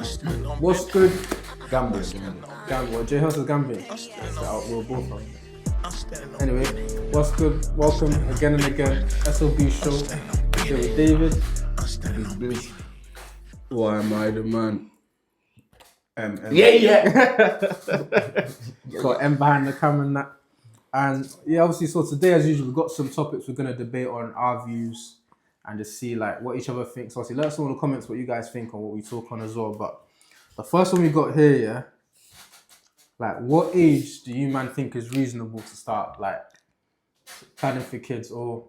What's good? Gambling. Gamble. J House is gambling. We're both on. Anyway, what's good? Welcome again and again. S.O.B Show. Here with David. Why am I the man? Got M behind the camera and that. And yeah, obviously, so today, as usual, we've got some topics we're going to debate on our views and just see like what each other thinks. Obviously, let us know in the comments what you guys think on what we talk on as well. But the first one we got here, yeah, like what age do you man think is reasonable to start like planning for kids, or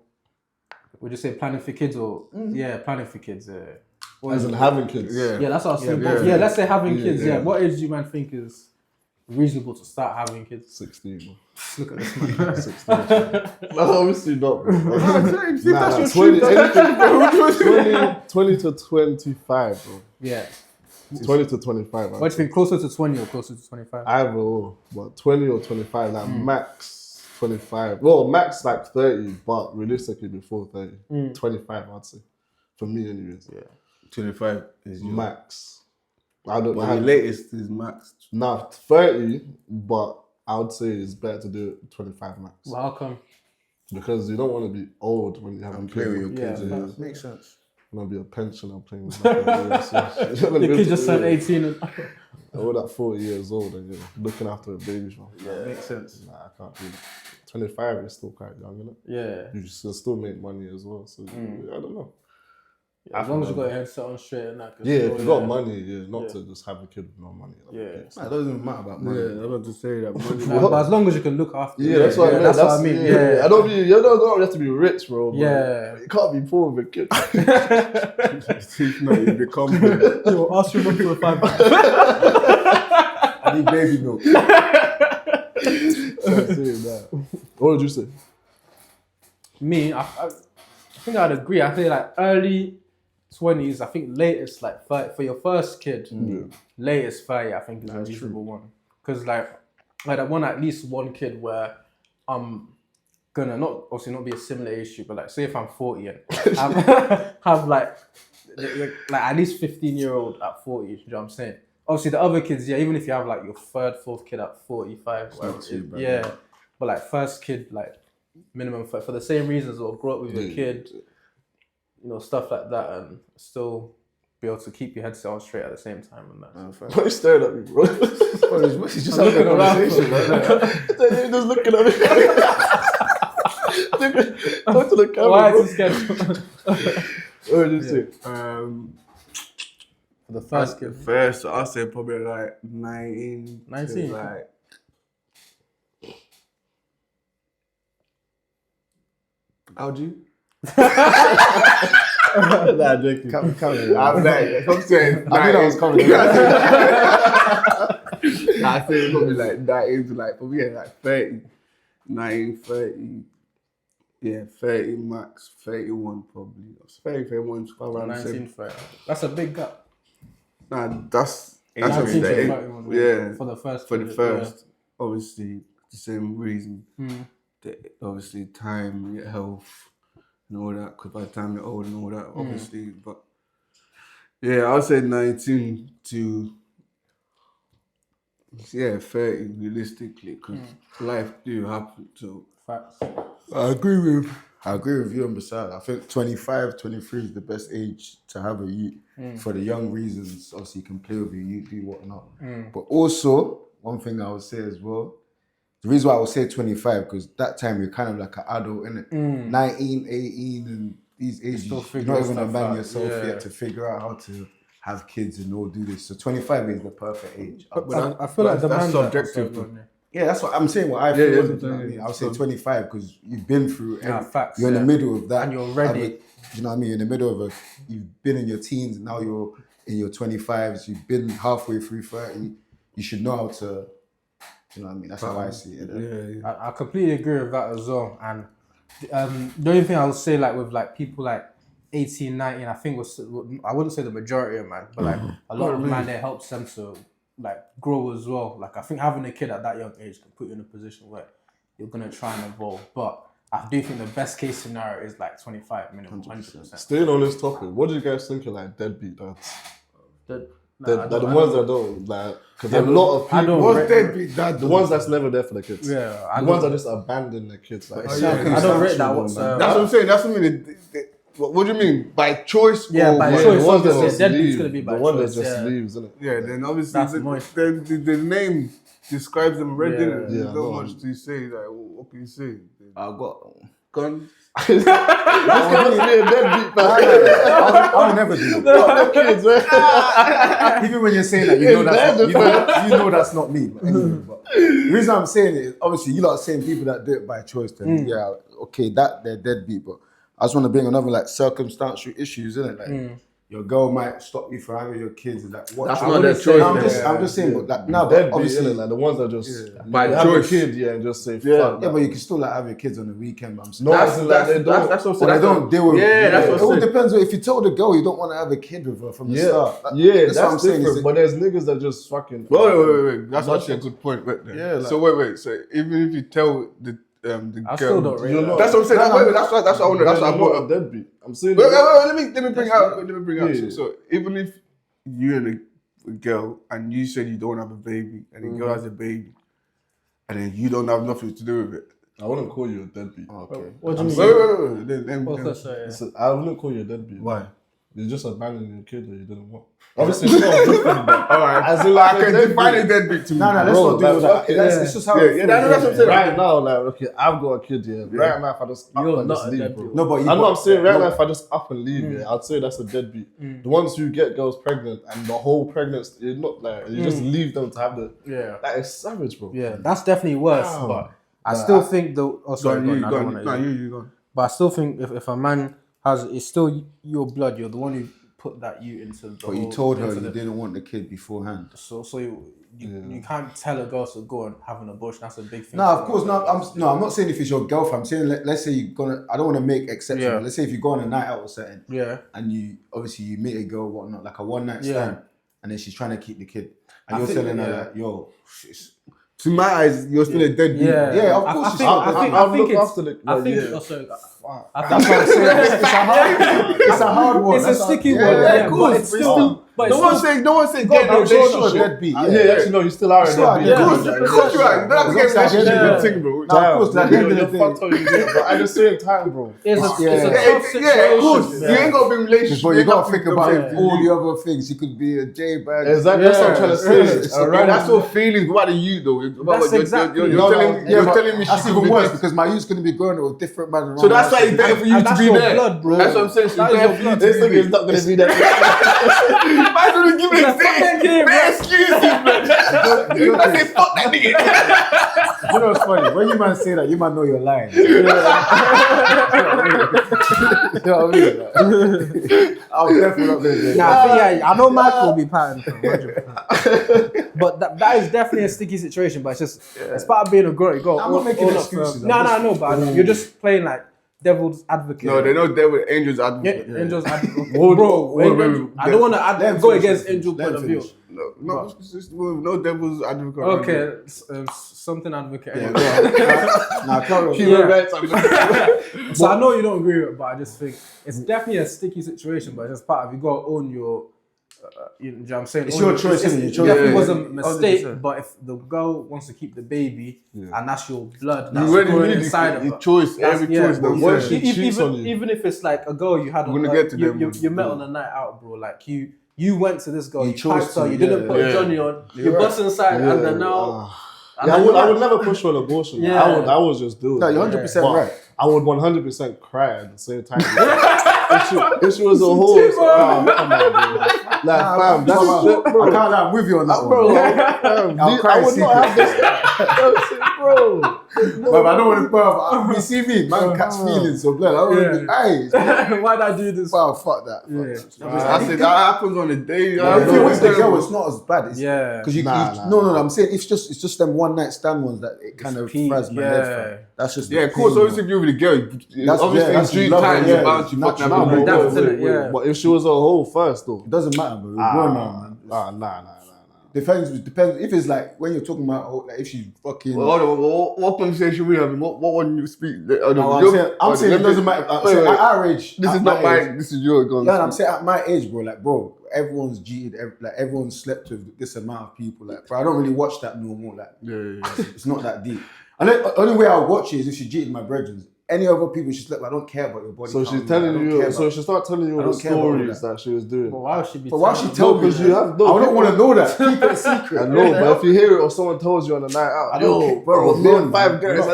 would you say planning for kids, or planning for kids? As in having kids. Yeah, that's what I was saying. Yeah, let's say having kids. Yeah. What age do you man think is reasonable to start having kids? 16. Look at this man. 16. No, obviously not. Bro. That's 20 to 25, bro. Yeah. 20 to 25. What do you think, closer to 20 or closer to 25? Either or, but 20 or 25, like max 25. Well, max like 30, but realistically before 30. 25, I'd say. For me, anyways. Yeah. 25 is your max. I don't know. The latest is max. Nah, 30, but I would say it's better to do it 25 max. Well, how come? Because you don't want to be old when you have And play with your kids. Yeah, Makes sense. You want to be a pensioner playing with my kids. The kid just turned 18 and... All that 40 years old and you're looking after a baby. Yeah, makes sense. Nah, I can't do that. 25 is still quite young, isn't it? Yeah. You can still make money as well. So I don't know. Yeah, as long as you got your head set on straight and that. Yeah, if you got money, not to just have a kid with no money. Yeah. It doesn't even matter about money. Yeah. I'm about to say that money. But as long as you can look after Yeah, that's what I mean. That's what I mean. Yeah. I don't mean, you don't have to be rich, bro. But Yeah. you can't be poor with a kid. If not, you become Yo, ask your mum for a $5. I need baby milk. What would you say? Me, I think I'd agree. I think like early 20s, I think latest like 30, for your first kid, latest 30, I think is a reasonable one. Because like I want at least one kid where I'm gonna obviously not be a similar issue, but like say if I'm 40 and have like at least 15-year-old at 40, you know what I'm saying? Obviously the other kids, even if you have like your third, fourth kid at 45, whatever, but like first kid, like minimum for the same reasons, or grow up with your kid, stuff like that, and still be able to keep your head set on straight at the same time and that. Why are you staring at me, bro? He's just having a conversation, right? You're just looking at me. Talk to the camera. Why bro. is this scared? What did you say? For the first kid. First, I'll say probably like 19. 19? To like... How'd you? Nah, joking. I'm saying, I knew that was coming. I say it's probably like 19 to like, probably like 30. 19, 30. Yeah, 30 max, 31 probably. 30, 31, around 19, 30. That's a big gap. Nah, that's 19 obviously to the 31. yeah. For the first. For the first, obviously, the same reason. Obviously, time, your health, and all that. Because by the time you're old and all that, obviously. But yeah, I'll say 19 to 30 realistically, because life do happen. So Facts. I agree with you on the side. I think 25, 23 is the best age to have a youth for the young reasons. Obviously, you can play with your youth, do whatnot. But also, one thing I would say as well, the reason why I would say 25, because that time you're kind of like an adult, innit? 19, 18, and these ages, you're not even a man yourself yet to figure out how to have kids and all do this. So 25 is the perfect age. But I feel like the that's man subjective. Yeah, that's what I'm saying. What I feel. You know what I mean? I'll say 25 because you've been through. Facts, you're in the middle of that, and you're ready. You know what I mean? You're in the middle of you've been in your teens, now you're in your 25s. You've been halfway through 30. You should know how to. You know what I mean? That's how I see it. Yeah. I completely agree with that as well. And the only thing I would say, like with like people like 18, 19, I think I wouldn't say the majority of man, but like a lot of man, it helps them to like grow as well. Like I think having a kid at that young age can put you in a position where you're gonna try and evolve. But I do think the best case scenario is like 25 minimum, 100%. Staying on this topic, what do you guys think of like deadbeat dads? They're the ones that don't like, because there are a lot of people. What's deadbeat dad? The ones that's never there for the kids. Yeah, the ones that just abandon their kids. Like, I don't rate that whatsoever. That's what I'm saying. That's what I mean. What do you mean? By choice? Yeah, or by by choice. the ones that Obviously, just deadbeat's leave. gonna be by The one that choice, just yeah. leaves, isn't it? Yeah, then obviously That's moist. the name describes them already. Yeah. There's Yeah, not no. much to say. Like, what can you say? I got. Gun. This guy must be a deadbeat. I would never do that. Kids, man. Even when you're saying that, you know that's not me. But anyway, but the reason I'm saying it is obviously you lot are saying people that do it by choice. Then yeah, okay, that they're deadbeat. But I just want to bring another like circumstantial issues, isn't it? Like your girl might stop you from having your kids. Like what? That's I not wouldn't their say- choice, I'm just saying, but like now, but Deadbeat, obviously, innit? Like the ones that just By have choice. a kid, and just say fuck. yeah, that. but you can still like have your kids on the weekend. But I'm saying, No, as in, like, they don't. That's what I'm or saying. they don't deal with. Yeah, that's it what all I'm saying. depends. If you tell the girl you don't want to have a kid with her from the start, That's what I'm saying. different. Is But there's niggas that just fucking. Wait. That's actually a good point. Right there. Yeah, like- so wait. So even if you tell the I girl, still don't rate You're that. not- that's what I'm saying. That's what I wanted. That's what I brought a up. deadbeat. I'm saying. Wait, let me bring out. Let me bring out. Yeah. So even if you and a girl and you said you don't have a baby and the girl has a baby and then you don't have nothing to do with it. I wouldn't call you a deadbeat. okay. What do you mean? Wait. Then, What's that? So I wouldn't call you a deadbeat. Why? You just abandoning your kid that you didn't want. Obviously, it's not a good thing, but all right. as in like I can define a deadbeat to me. No, let's Bro, not do all like, that. It's just how. Yeah, that's what I'm saying. right now, like, okay, I've got a kid here. Right now, if I just up You're and not just a leave, deadbeat. bro. No, but I know what I'm saying. Right no, now, if I just up and leave, yeah, I'd say that's a deadbeat. The ones who get girls pregnant and the whole pregnancy, you're not like you just leave them to have the. Yeah. That is savage, bro. Yeah, that's definitely worse. Wow. But I still think the. Oh, Go sorry, on, go you on, I go don't on. wanna- No, you go on. But I still think if a man has, it's still your blood. You're the one who put that you into the. But you whole- told her into you the- didn't want the kid beforehand. So you can't tell a girl to go and have an abortion. That's a big thing. No, of course not. I'm not saying if it's your girlfriend. I'm saying let's say you're gonna. I don't want to make exceptions. Yeah. But let's say if you go on a night out or something, Yeah. and you obviously you meet a girl, whatnot, like a one night Yeah. stand, and then she's trying to keep the kid, and I you're think telling her that, like, yo, it's- To my eyes, you're still a deadbeat. Yeah. Yeah, of course I you think, should. I'll look it's. after the. I think. yeah. Also, I that's what I'm saying. It's a hard one. It's a That's sticky yeah, one. Yeah, Yeah, of but course. it's still. But it's No one's still. saying God, get no I'm sure you're relationship. deadbeat. Yeah, actually, no, you still are a Still are deadbeat. deadbeat. Of course you are. You don't have to get a relationship Yeah. with thing, bro. Nah, of course, like, at the end of the You're day- fucked how you do it, but at the same time, bro. It's a Yeah. tough situation. Yeah, of course. You ain't got to be in a relationship. But you got to think about Yeah. all the other things. You could be a J-bag. Exactly, that's what I'm trying to say. It's a Right, that's what feelings. What are you though? That's exactly- You're No, telling yeah, but telling me that's she even could be worse this. because my youth's going to be growing up with different men around. So that's the why house. it's better for you And to that's be your there. blood, bro. That's what I'm saying. It's That is better your for you blood. to This be thing there. is not going to be that. Why don't you give me It's a a fucking thing? game, Man, bro. excuse me, man. I say fuck that nigga. You know what's funny? When you man say that, you man know you're lying. You know what I mean? I'll definitely not going to do Nah, I think, yeah, I know Michael will be patterned. 100%. But that is definitely a sticky situation. But it's just it's part of being a girl. You got I'm not making excuses, I'm No, just- no, but you're just playing like devil's advocate. No, they're not there with angels Yeah, advocate. Angel's advocate. Whoa, Bro, whoa, wait, I don't want Let to him go finish, against let him Angel finish. point of view. No, it's just, no devil's advocate. Okay, something advocate. Yeah, anyway. go on. Nah, carry on. Human Yeah. rights advocate. So I know you don't agree with it, but I just think it's definitely a sticky situation. But it's just part of you got to own your. You know what I'm saying? It's Own your choice, isn't it? Your It choice. definitely Yeah, was a yeah. mistake, 100%. but if the girl wants to keep the baby and that's your blood, You that's already going need inside of your her. choice, That's- every yeah, choice. but But what what if she cheats on you? even if it's like a girl you had, We're gonna like, get to you, them you, ones. you met on a night out, bro. Like you went to this girl, You you chose chose her, to, you didn't yeah. put Yeah. Johnny on, you You're bust inside, Yeah. and then now. and Yeah, then I would you're never push for an abortion. Yeah. I would just do it. No, you're 100% But right. I would 100% cry at the same time. if she was a whole, come on, bro. Like, fam, that's shit, I bro. can't lie, I'm with you on that Bro, one. I cry would not have this. Bro. But I don't want to bro. You see me, man, catch feelings, so blood. I don't want to be, hey, Why'd I do this? wow, fuck that. Yeah. I said that happens on a day. If you're with the girl, it's not as bad. It's, Yeah. Because you, Nah, you nah, no, nah. I'm saying it's just them one night stand ones that it kind of peak, fries my head. Fam. That's just Yeah, the of course. thing, Obviously, if you're with a girl, obviously that's in due love, time, yeah, you're bound to fuck natural. that No, bitch. That's it, yeah. But if she was a whole first, though. It doesn't matter, bro. We're grown now, man. Nah. Depends. If it's like when you're talking about like if she's fucking. What conversation we having? What one you speak? I'm saying it doesn't matter. At our age, this is not mine. This is your gun. Yeah, I'm saying at my age, bro. Like, bro, everyone's cheated. Like, everyone's slept with this amount of people. Like, bro, I don't really watch that no more. Like, it's not that deep. And the only way I'll watch it is if she cheated my brethren. Any other people she slept with, I don't care about your body. So she's telling you. So she start telling you all the stories that she was doing. But why would she be? But why should she tell me? Because you have. I don't want to know that. Keep it a secret. I know, but if you hear it or someone tells you on a night out, bro, me and 5 girls.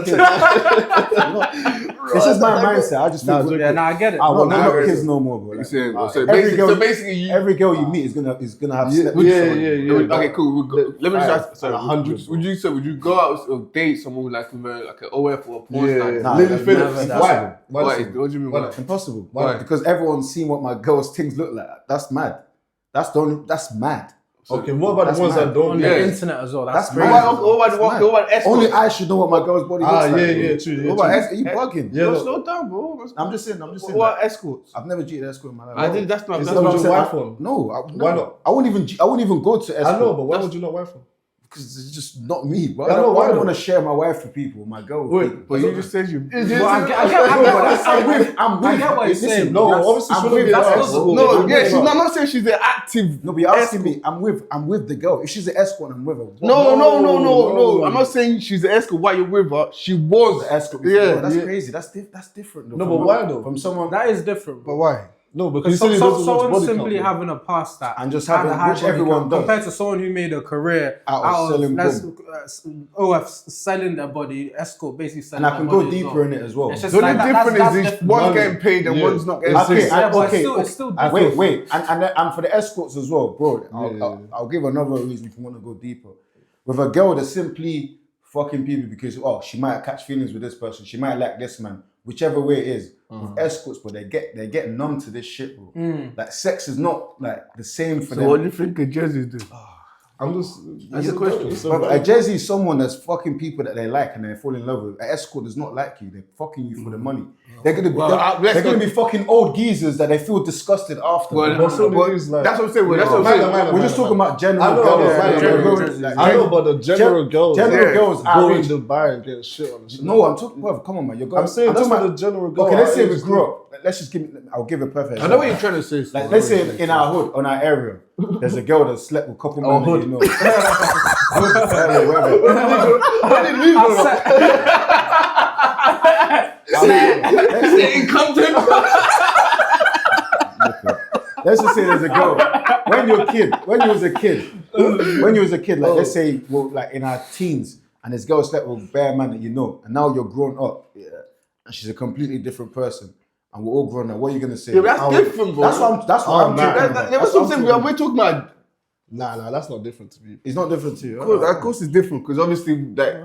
This is my mindset. I just feel. I get it. I want no kids no more, bro. So basically, every girl you meet is gonna have. Yeah. Okay, cool. Let me just ask. Sorry, 100. Would you go out or date someone with like an OF or a porn star? Nah, Lily Phillips. Why? What do you mean? Why? Impossible. Why? Because everyone's seen what my girl's things look like. That's mad. That's mad. Okay, what about the ones that don't? On the internet as well. That's crazy. What about S.O.B? Only I should know what my girl's body looks like. True. What about you bugging? Yeah, slow down, bro. I'm just saying. What about escorts? I've never cheated escort in my life. I think that's not. Is That's that not what your wife on? No. Why not? I wouldn't even go to escort. I know, but why would you not wife on? Because it's just not me. Bro. I know, I why don't not? want to share my wife with people, my girl. With Wait, people. But you just said you. I get what you're saying. No, obviously she wouldn't be an escort. No, yeah, she's not saying she's the active. No, but you're asking me. I'm with the girl. If she's an escort, I'm with her. No. I'm not saying she's the escort. While you're with her, she was The escort. Yeah, that's crazy. That's different. Though, No, but why though? From someone That is different. But why? No, because you said he doesn't watch someone body simply count, having a past that And just had having- a high which body everyone count does. compared to someone who made a career Out of selling OF selling their body, escort basically selling. And I can their go body as deeper well. in it as well. It's just The only like difference that's is different. one's getting paid and one's not getting Okay, paid. Yeah, but okay, it's still different. wait, and for the escorts as well, bro. I'll give another reason if you want to go deeper. With a girl that's simply fucking people because she might catch feelings with this person, she might like this man, whichever way it is. With escorts, but they get numb to this shit, bro. Like sex is not like the same for So them. what do you think of Jersey do? I'm just. That's a question. But a Jay-Z is someone that's fucking people that they like and they fall in love with. An escort does not like you. They're fucking you for the money. They're gonna be fucking old geezers that they feel disgusted after. That's what I'm saying. That's what I'm saying. We're just talking about general I know, girls. I know, but the general girls. General girls go in average. Dubai and get shit on the shit. No, I'm talking. Bro, come on, man. I'm saying that's what the general girl. Okay, let's say we grew up. Let's just I'll give a perfect. I know what you're trying to say. Like, let's say in our hood, on our area, there's a girl that slept with a couple men that you know. Where did we go? Let's just say there's a girl. When you was a kid, like let's say, well, like in our teens, and this girl slept with a bare man that you know, and now you're grown up, and she's a completely different person, and we're all grown up. What are you gonna say? Yeah, that's different, bro. That's what I'm talking about. That's what I'm saying. We're talking about. Nah, that's not different to me. It's not different to you. Of course, it's different because obviously, like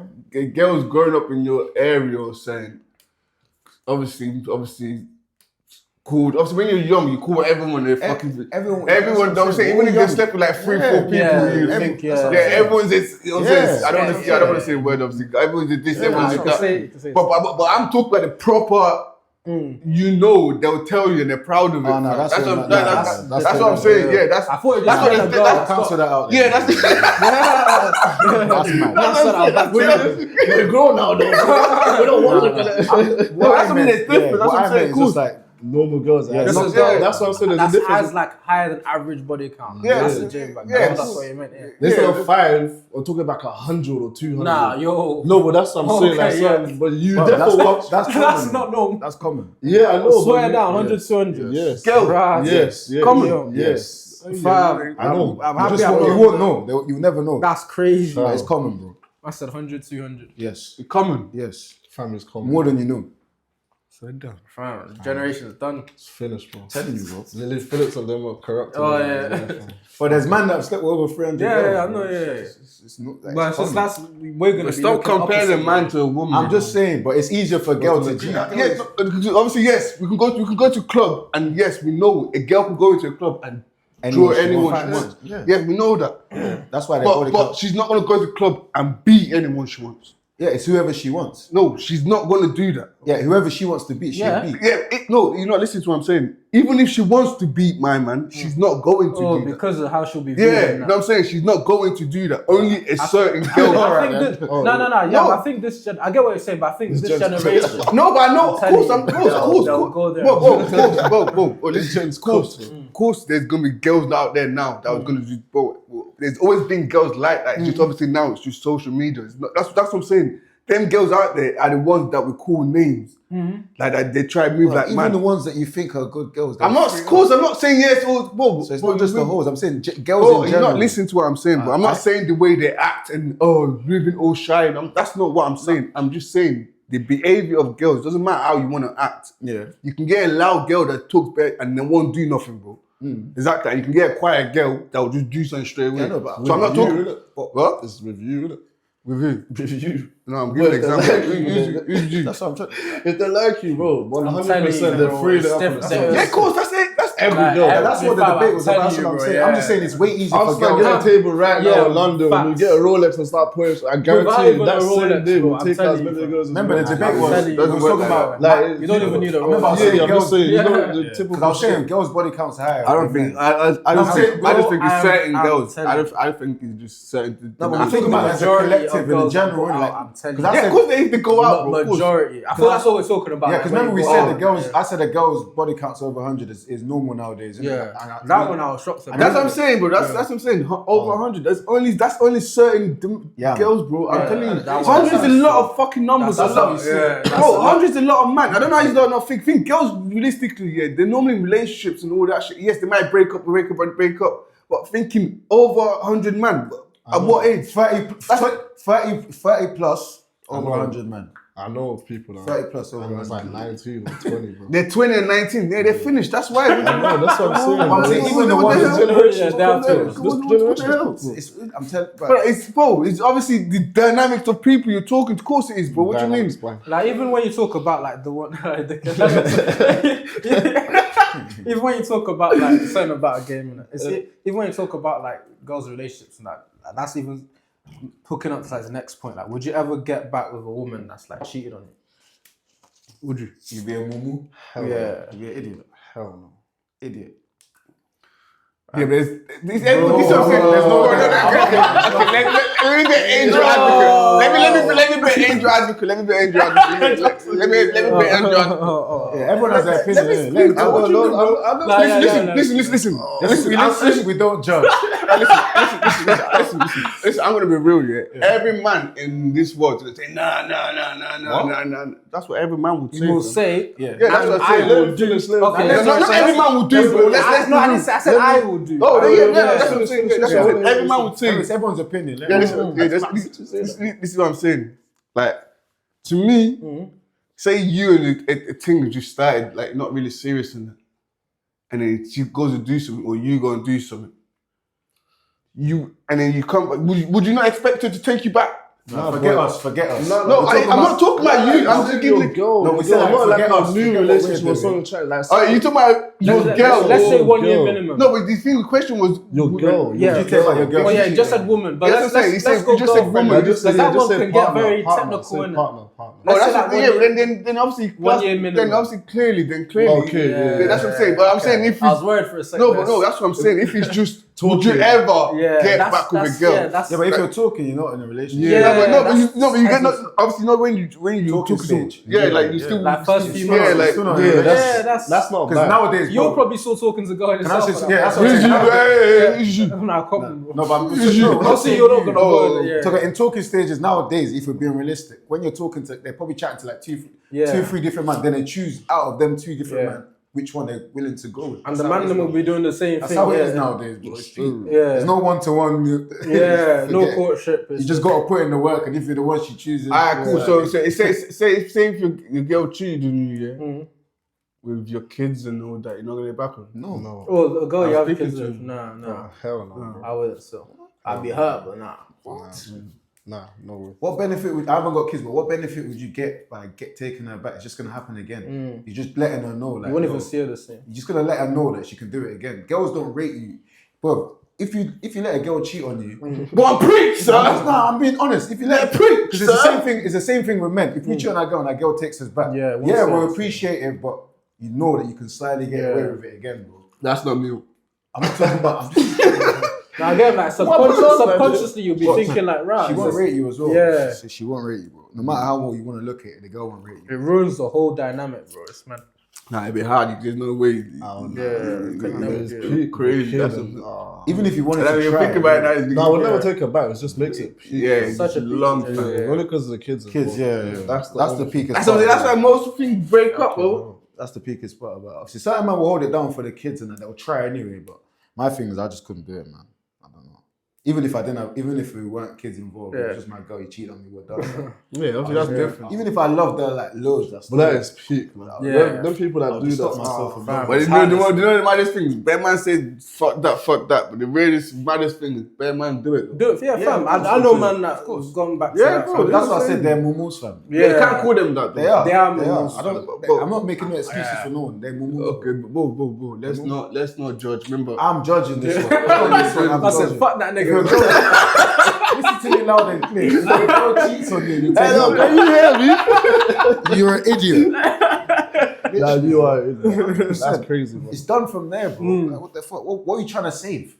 girls growing up in your area or saying, obviously. Cool. Obviously, when you're young, you call everyone. Everyone. Don't say even if you slept with like 3-4 people. Everyone's this. I don't want to say a word. Obviously, everyone's this. Everyone's that. But I'm talking about the proper. You know, they'll tell you and they're proud of it. That's what I'm saying. Yeah, that's what cancel that out. Yeah, that's We're grown now, though. We don't want to look at that. That's something that's different. That's what I'm saying. Just like normal girls. That's what I'm saying. There's a difference. Has like higher than average body count. Yes. That's the J back. Yes. That's what you meant. Instead of 5, or talking about 100 or 200. Nah, yo. No, but that's what I'm saying. Okay, Like, but you Bro, definitely watch. That's not normal. That's common. Yeah, I know. Swear but down, 100, 200. Yes. Girl. Right. Yes. Common. Yes. Fam, I know. I'm You happy. won't know. You never know. That's crazy. It's common, bro. I said 100, 200. Yes. Common. Yes. Family's common. More than you know. So done. Fam, generation's done. It's finished, bro. Telling you, bro. Lily Phillips and them were corrupt. Oh, yeah. But there's man that slept with over 300 Yeah, girls, I bro. know, yeah. It's not, like, But it's it's just common. we're gonna But be stop looking comparing a opposite, man bro. to a woman. I'm just saying, but it's easier for a girl to cheat. Yeah, obviously, yes, we can go to a club, and yes, we know a girl can go into a club and draw anyone she wants. Yeah. Yeah, we know that. That's why they But she's not gonna go to the club and be anyone she wants. Yeah, it's whoever she wants. No, she's not gonna do that. Yeah, whoever she wants to beat, she'll beat. Yeah, no, you're not listening to what I'm saying. Even if she wants to beat my man, she's not going to do that. Because of how she'll be viewed. Yeah, you know what I'm saying? She's not going to do that. Only a certain girl. I think this. I get what you're saying, but I think this generation. No, but I know. Of course, they'll go there. Of course, there's gonna be girls out there now that was gonna do. Bro, there's always been girls like that. It's just obviously now it's just social media. It's not, that's what I'm saying. Them girls out there are the ones that we call names. Like that they try to move like even man. the ones that you think are good girls. I'm not saying yes or bro. So it's not just the hoes. I'm saying girls in You're general. not listening to what I'm saying, but I'm not saying the way they act and living all shy. That's not what I'm saying. I'm just saying the behavior of girls doesn't matter how you want to act. Yeah, you can get a loud girl that talks better and they won't do nothing, bro. Exactly. And you can get a quiet girl that will just do something straight away. Yeah, no, but so I'm not talking. What? It's with you, innit? With who? With you. No, I'm giving an example. Who's you? that's what I'm trying. If they like you, bro, 100%, you, they're bro, free. it's They're Yeah, of course. That's it. That's every Like, girl. That's what the debate was about. That's what I'm saying. I'm just saying it's way easier I'll for start girls. getting a table right now in London. When you facts. get a Rolex and start putting, I Without guarantee you even that a same Rolex, day bro, will I'm take telling as you, many bro. girls as Remember the you want. debate was Doesn't we was work talking like about that. You don't even need a I remember I Rolex. was saying I'm just saying, you know, Yeah. the because typical I was saying shit. girls' body counts higher. I don't think. I just think it's certain girls. I think it's just certain. No, but I'm talking about as a Majority collective of in girls general. that go Like, out, I'm telling because you. I Yeah, of said, course they need to go out, bro. Of course. Majority. I thought that's what we're talking about. yeah, because like, remember we when said you the go out. girls. I said the girls' body counts over 100 is normal nowadays. Isn't it? Yeah, that one I was shocked about. That's what I'm saying, bro. That's what I'm saying. Over 100. That's only certain Yeah, girls, bro. I'm telling you, that one- 100 is a lot of fucking numbers. That's a lot. what you see. Bro, 100 is a lot of man. I don't know how you don't know. Think girls realistically, yeah, they're normally in relationships and all that shit. Yes, they might break up. But thinking over 100 man. At what age? 30 plus over 100 man. I know of people that 30 plus over and it's like 100. 19 or 20, bro. They're 20 and 19. Yeah, they're finished. That's why. I know, that's what I'm saying. I'm saying even the What ones the that hell? generation, Yeah, they have to. this generation. I'm telling But it's obviously the dynamics of people you're talking to. Of course it is, bro. What do you mean? Like even when you talk about like the one, even when you talk about like something about a game, even when you talk about like girls' relationships and that, that's even hooking up to like the next point. Like, would you ever get back with a woman that's like cheated on you? Would you? you be a mumu. Yeah. You be an idiot. Hell no. Idiot. Yeah, but this what I'm saying. There's no. Let me be an angel advocate. Let me be an angel advocate. Let me be an angel advocate. Let me be an angel advocate. Yeah, everyone has their opinion. Let me speak. What you mean, bro? Listen. We don't judge. Listen, I'm gonna be real, yeah. Every man in this world is gonna say, nah. That's what every man would say. You will say, Yeah. Yeah, that's what I'm saying. I will do. Okay, Not every man would do, bro. Let's no, I didn't say. I said I will do. Oh, yeah, that's what I'm saying. That's what I'm saying. Every man would say. It's everyone's opinion. Yeah, this is what I'm saying. Like, to me, say you and a thing just started, like, not really serious in that, and then she goes to do something, or you go and do something. And then you come. Would you not expect her to take you back? No, forget us. No, I'm not talking about you. I'm just giving your girl. No, we said I'm not like forget a us, new forget what relationship we're or something. doing. Like, Oh, you talking about your girl? Let's say 1 year girl. minimum. No, but the thing, the question was your girl. Yeah. You care about your girl. Oh yeah, you just said woman, but Yes, let's you go just said girlfriend. woman. Because that one can get very technical in it. Partner. Oh, Let's that's say what, like yeah. Then obviously, 1 year minimum. Then obviously, clearly. Okay, Yeah, that's what I'm saying. But I'm saying if I was you worried for a second. no, that's what I'm saying. If it's just would you Talking. ever Yeah, get that's- back with a that's- girl? yeah, that's- Yeah, but if you're talking, you're not in a relationship. Yeah. But you get not obviously not when you Talking talk stage. Yeah, like you still Like first few yeah, months. like Still not in a yeah, relationship. That's not Because bad. nowadays, You're bro, probably still talking to God Can I yourself. say- yeah, that's what I'm saying. Nah, come on, bro. No, but I'm Obviously, you're not gonna go. Yeah. So in talking stages nowadays, if we're being realistic, when you're talking to, they're probably chatting to like two, 3 different men. Then they choose out of them 2 different men which one they're willing to go with. And the man will be doing the same That's thing. how it is nowadays, bro. It's true. Yeah. There's no one-to-one. Yeah, no Forget it. courtship. You just got to put in the work, and if you're the one she chooses. Alright, cool. So say if your girl cheated on you, with your kids and all that, you're not gonna get back on. No. Oh, a girl you have speaking kids to with? him. Nah. Hell no. Bro. I wouldn't. So I'd be hurt, but nah. Nah, no way. What benefit would I haven't got kids, but what benefit would you get by taking her back? It's just gonna happen again. You're just letting her know, like You wouldn't even see her the same. you're just gonna let her know that she can do it again. Girls don't rate you, bro. if you let a girl cheat on you, Go on, preach, sir. I'm being honest. If you let her preach, because it's the same thing. It's the same thing with men. If we cheat on a girl and that girl takes us back, Yeah, we'll appreciate it, but you know that you can slightly get away with it again, bro. That's not me. I'm not talking about. Now again, like subconsciously, you'll be thinking like, right. She won't rate you as well. Yeah. She won't rate you, bro. No matter how well you want to look at it, the girl won't rate you. It ruins the whole dynamic, bro. It's mad. Nah, it'd be hard. There's no way. It's Crazy. That's Even if you wanted to you try, think about it, no, we'll never take her back. It just makes it peak. Yeah, Such a long peak, time. yeah. Only because of the kids. kids, That's the peakest. That's why most things break up, bro. That's the peakest part about it. Obviously, certain man will hold it down for the kids and they'll try anyway. But my thing is, I just couldn't do it, man. I don't know. Even if we weren't kids involved, it was just my girl. You cheated on me, we're done. Yeah, obviously that's different. Even if I loved her like loads, that's But that is peak, man. Yeah. Them people that do stop that. myself from fam. But you know the maddest thing is, bear man said fuck that. But the realest maddest thing is, bear man do it. Do it, fam. I know, man, that gone back to Yeah, that. bro, fam. That's what I said. They're mumus, fam. Yeah, you can't call them that. They are. They are They are. mumus. I'm not making no excuses for no one. They're mumus. Okay, but bro. Let's not judge. Remember, I'm judging this one. I'm I said, judging. fuck that nigga. Listen to me loud and clear. If a girl cheats on you, you hello, tell can you hear me? you're an idiot. Nah, you are. That's crazy, man. It's done from there, bro. Like, what the fuck? What are you trying to save?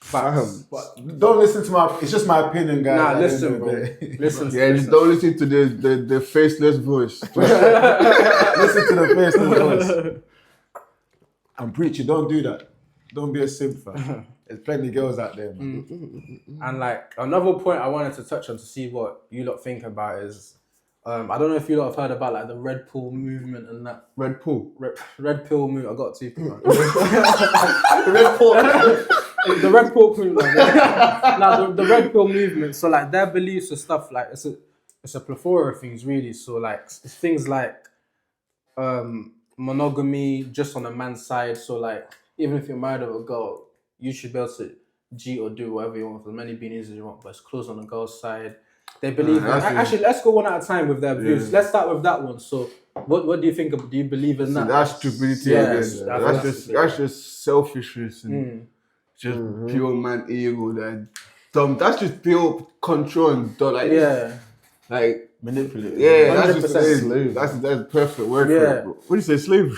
Fam. But don't listen to my. It's just my opinion, guys. Nah, At the end listen, of the bro. day. Listen. Yeah, just don't listen to the faceless voice. Listen to the face and voice. And preach. You don't do that. Don't be a simp, fam. There's plenty of girls out there, man. And like another point I wanted to touch on to see what you lot think about is, I don't know if you lot have heard about like the Red Pill movement and that. Red Pill. Red Pill movement. I got two. Red Pill. The Red Pill movement. Now the Red Pill movement. So like their beliefs and stuff, like it's a plethora of things really. So like it's things like monogamy just on a man's side. So like even if you're married with a girl, you should be able to cheat or do whatever you want for as many beanies as you want, but it's closed on the girl's side. They believe actually let's go one at a time with their views. Yeah. Let's start with that one. So what do you think of, do you believe in that? That's stupidity. Yes, that's just selfishness and just pure man ego. That's just pure control and like Manipulate. Yeah, that's 100% just slave. that's perfect word for it, bro. What do you say, slavery?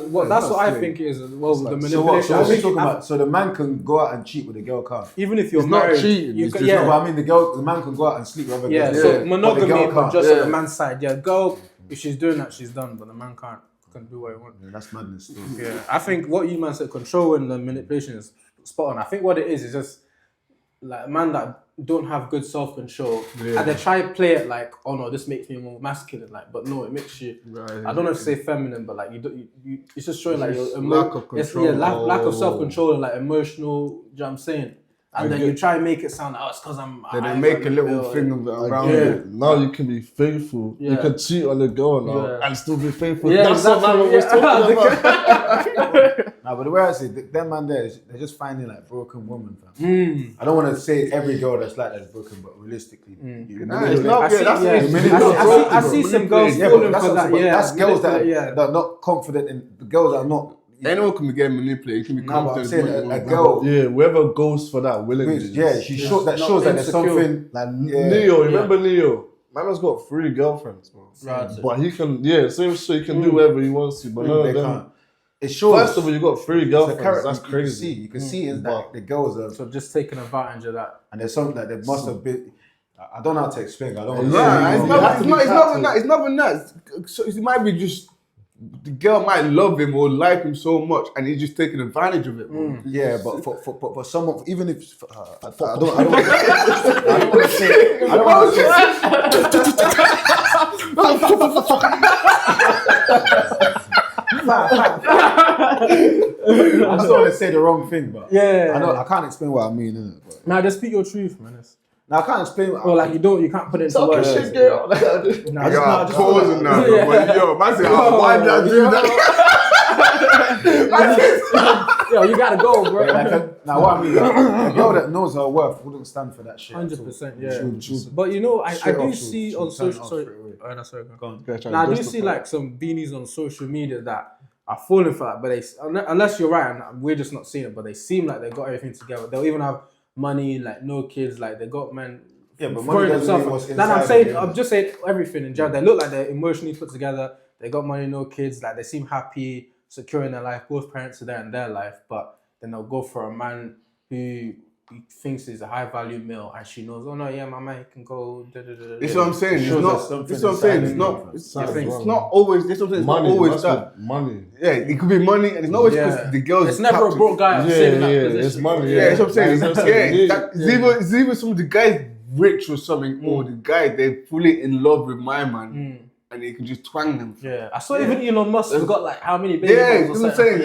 Well, that's what I think it is as well with the manipulation. So what are we talking about? So the man can go out and cheat with the girl, can't? Even if you're It's not married, cheating, you it's can, just No, but I mean the man can go out and sleep with other girls. so monogamy, but the girl but can't. just on the man's side. Yeah, girl, if she's doing that, she's done, but the man can do what he wants. Yeah, that's madness. Still. Yeah, I think what you man said, control and the manipulation is spot on. I think what it is just like a man that don't have good self-control and they try to play it like, oh no, this makes me more masculine, like, but no, it makes you. I don't know if to say feminine, but like you it's just showing like your lack of control. Lack of self-control and like emotional. Do you know what I'm saying? And then you try and make it sound like, oh, it's because I'm. Then they make a little thing of it around it. Now you can be faithful. You can cheat on the girl now and still be faithful. Yeah, That's what man was talking about. Nah, but the way I say, them man there, they're just finding like broken women, fam. I don't want to say every girl that's like that is broken, but realistically, I see some girls falling for that. That's girls that are not confident in the girls that are not. Anyone can be getting manipulated. You can be confident. Saying a girl, whoever goes for that willingly. she shows that there's something like Neo. Remember Neo? Man has got 3 girlfriends, bro. Right. But he can, same shit. He can do whatever he wants to. But none of them can't. It shows. First of all, you got 3 girlfriends. That's crazy. You can see is that the girls are. So just taking advantage of that. And there's something that they must have been. I don't know how to explain. I don't. It's not even that. So it might be just the girl might love him or like him so much, and he's just taking advantage of it. Yeah, but for someone, even if I don't want to say. I don't want I just don't want to say the wrong thing, but I can't explain what I mean. Innit? Now just speak your truth, man. Now I can't explain. Or like you can't put it into words. Shit, girl. I just pausing now. Yo, man, say, why did I do that? Yo, you gotta go, bro. Now what I mean, a girl that knows her worth wouldn't stand for that shit. 100%, yeah. But you know, I do see on social. Sorry, go on. Now I do see like some beanies on social media that are falling for that. But unless you're right, and we're just not seeing it, but they seem like they got everything together. They'll even have money, like no kids, like they got men. Yeah, but money doesn't mean what's inside. I'm just saying everything in general. They look like they're emotionally put together. They got money, no kids. Like they seem happy, secure in their life. Both parents are there in their life, but then they'll go for a man who thinks he's a high value male, and she knows, oh no, yeah, my man can go. This is what I'm saying. It's not. This is what I'm saying. It's not. It's not always. This is what I'm saying. It's not always that. Money. Yeah, it could be money, and it's not always because the girls. It's never a broke guy. It's money. Yeah, that's what I'm saying. It's even some of the guys rich or something, or the guy they're fully in love with my man. And you can just twang them. Yeah, I saw even Elon Musk has got like how many baby that's what I'm saying.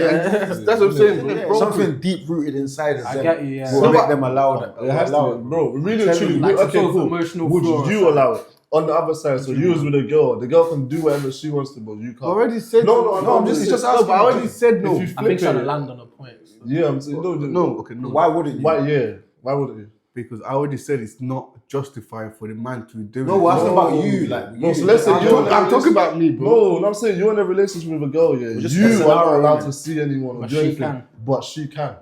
That's what I'm saying. Yeah. Something deep rooted inside us. I get you. Yeah, will make them allow that. It has to, bro. Really, truly. Like Okay, cool. Would you allow it? On the other side, so you was with a girl. The girl can do whatever she wants to, but you can't. I already said no. I'm just asking. But I already said no. I think trying to land on a point. So. Yeah, I'm saying no. Okay, no. Why wouldn't you? Why wouldn't you? Because I already said it's not justified for the man to do it. No, what's about you? Like, no, so let's say I'm talking about me, bro. No, I'm saying you're in a relationship with a girl, yeah. You are not allowed to see anyone or do anything, but she can.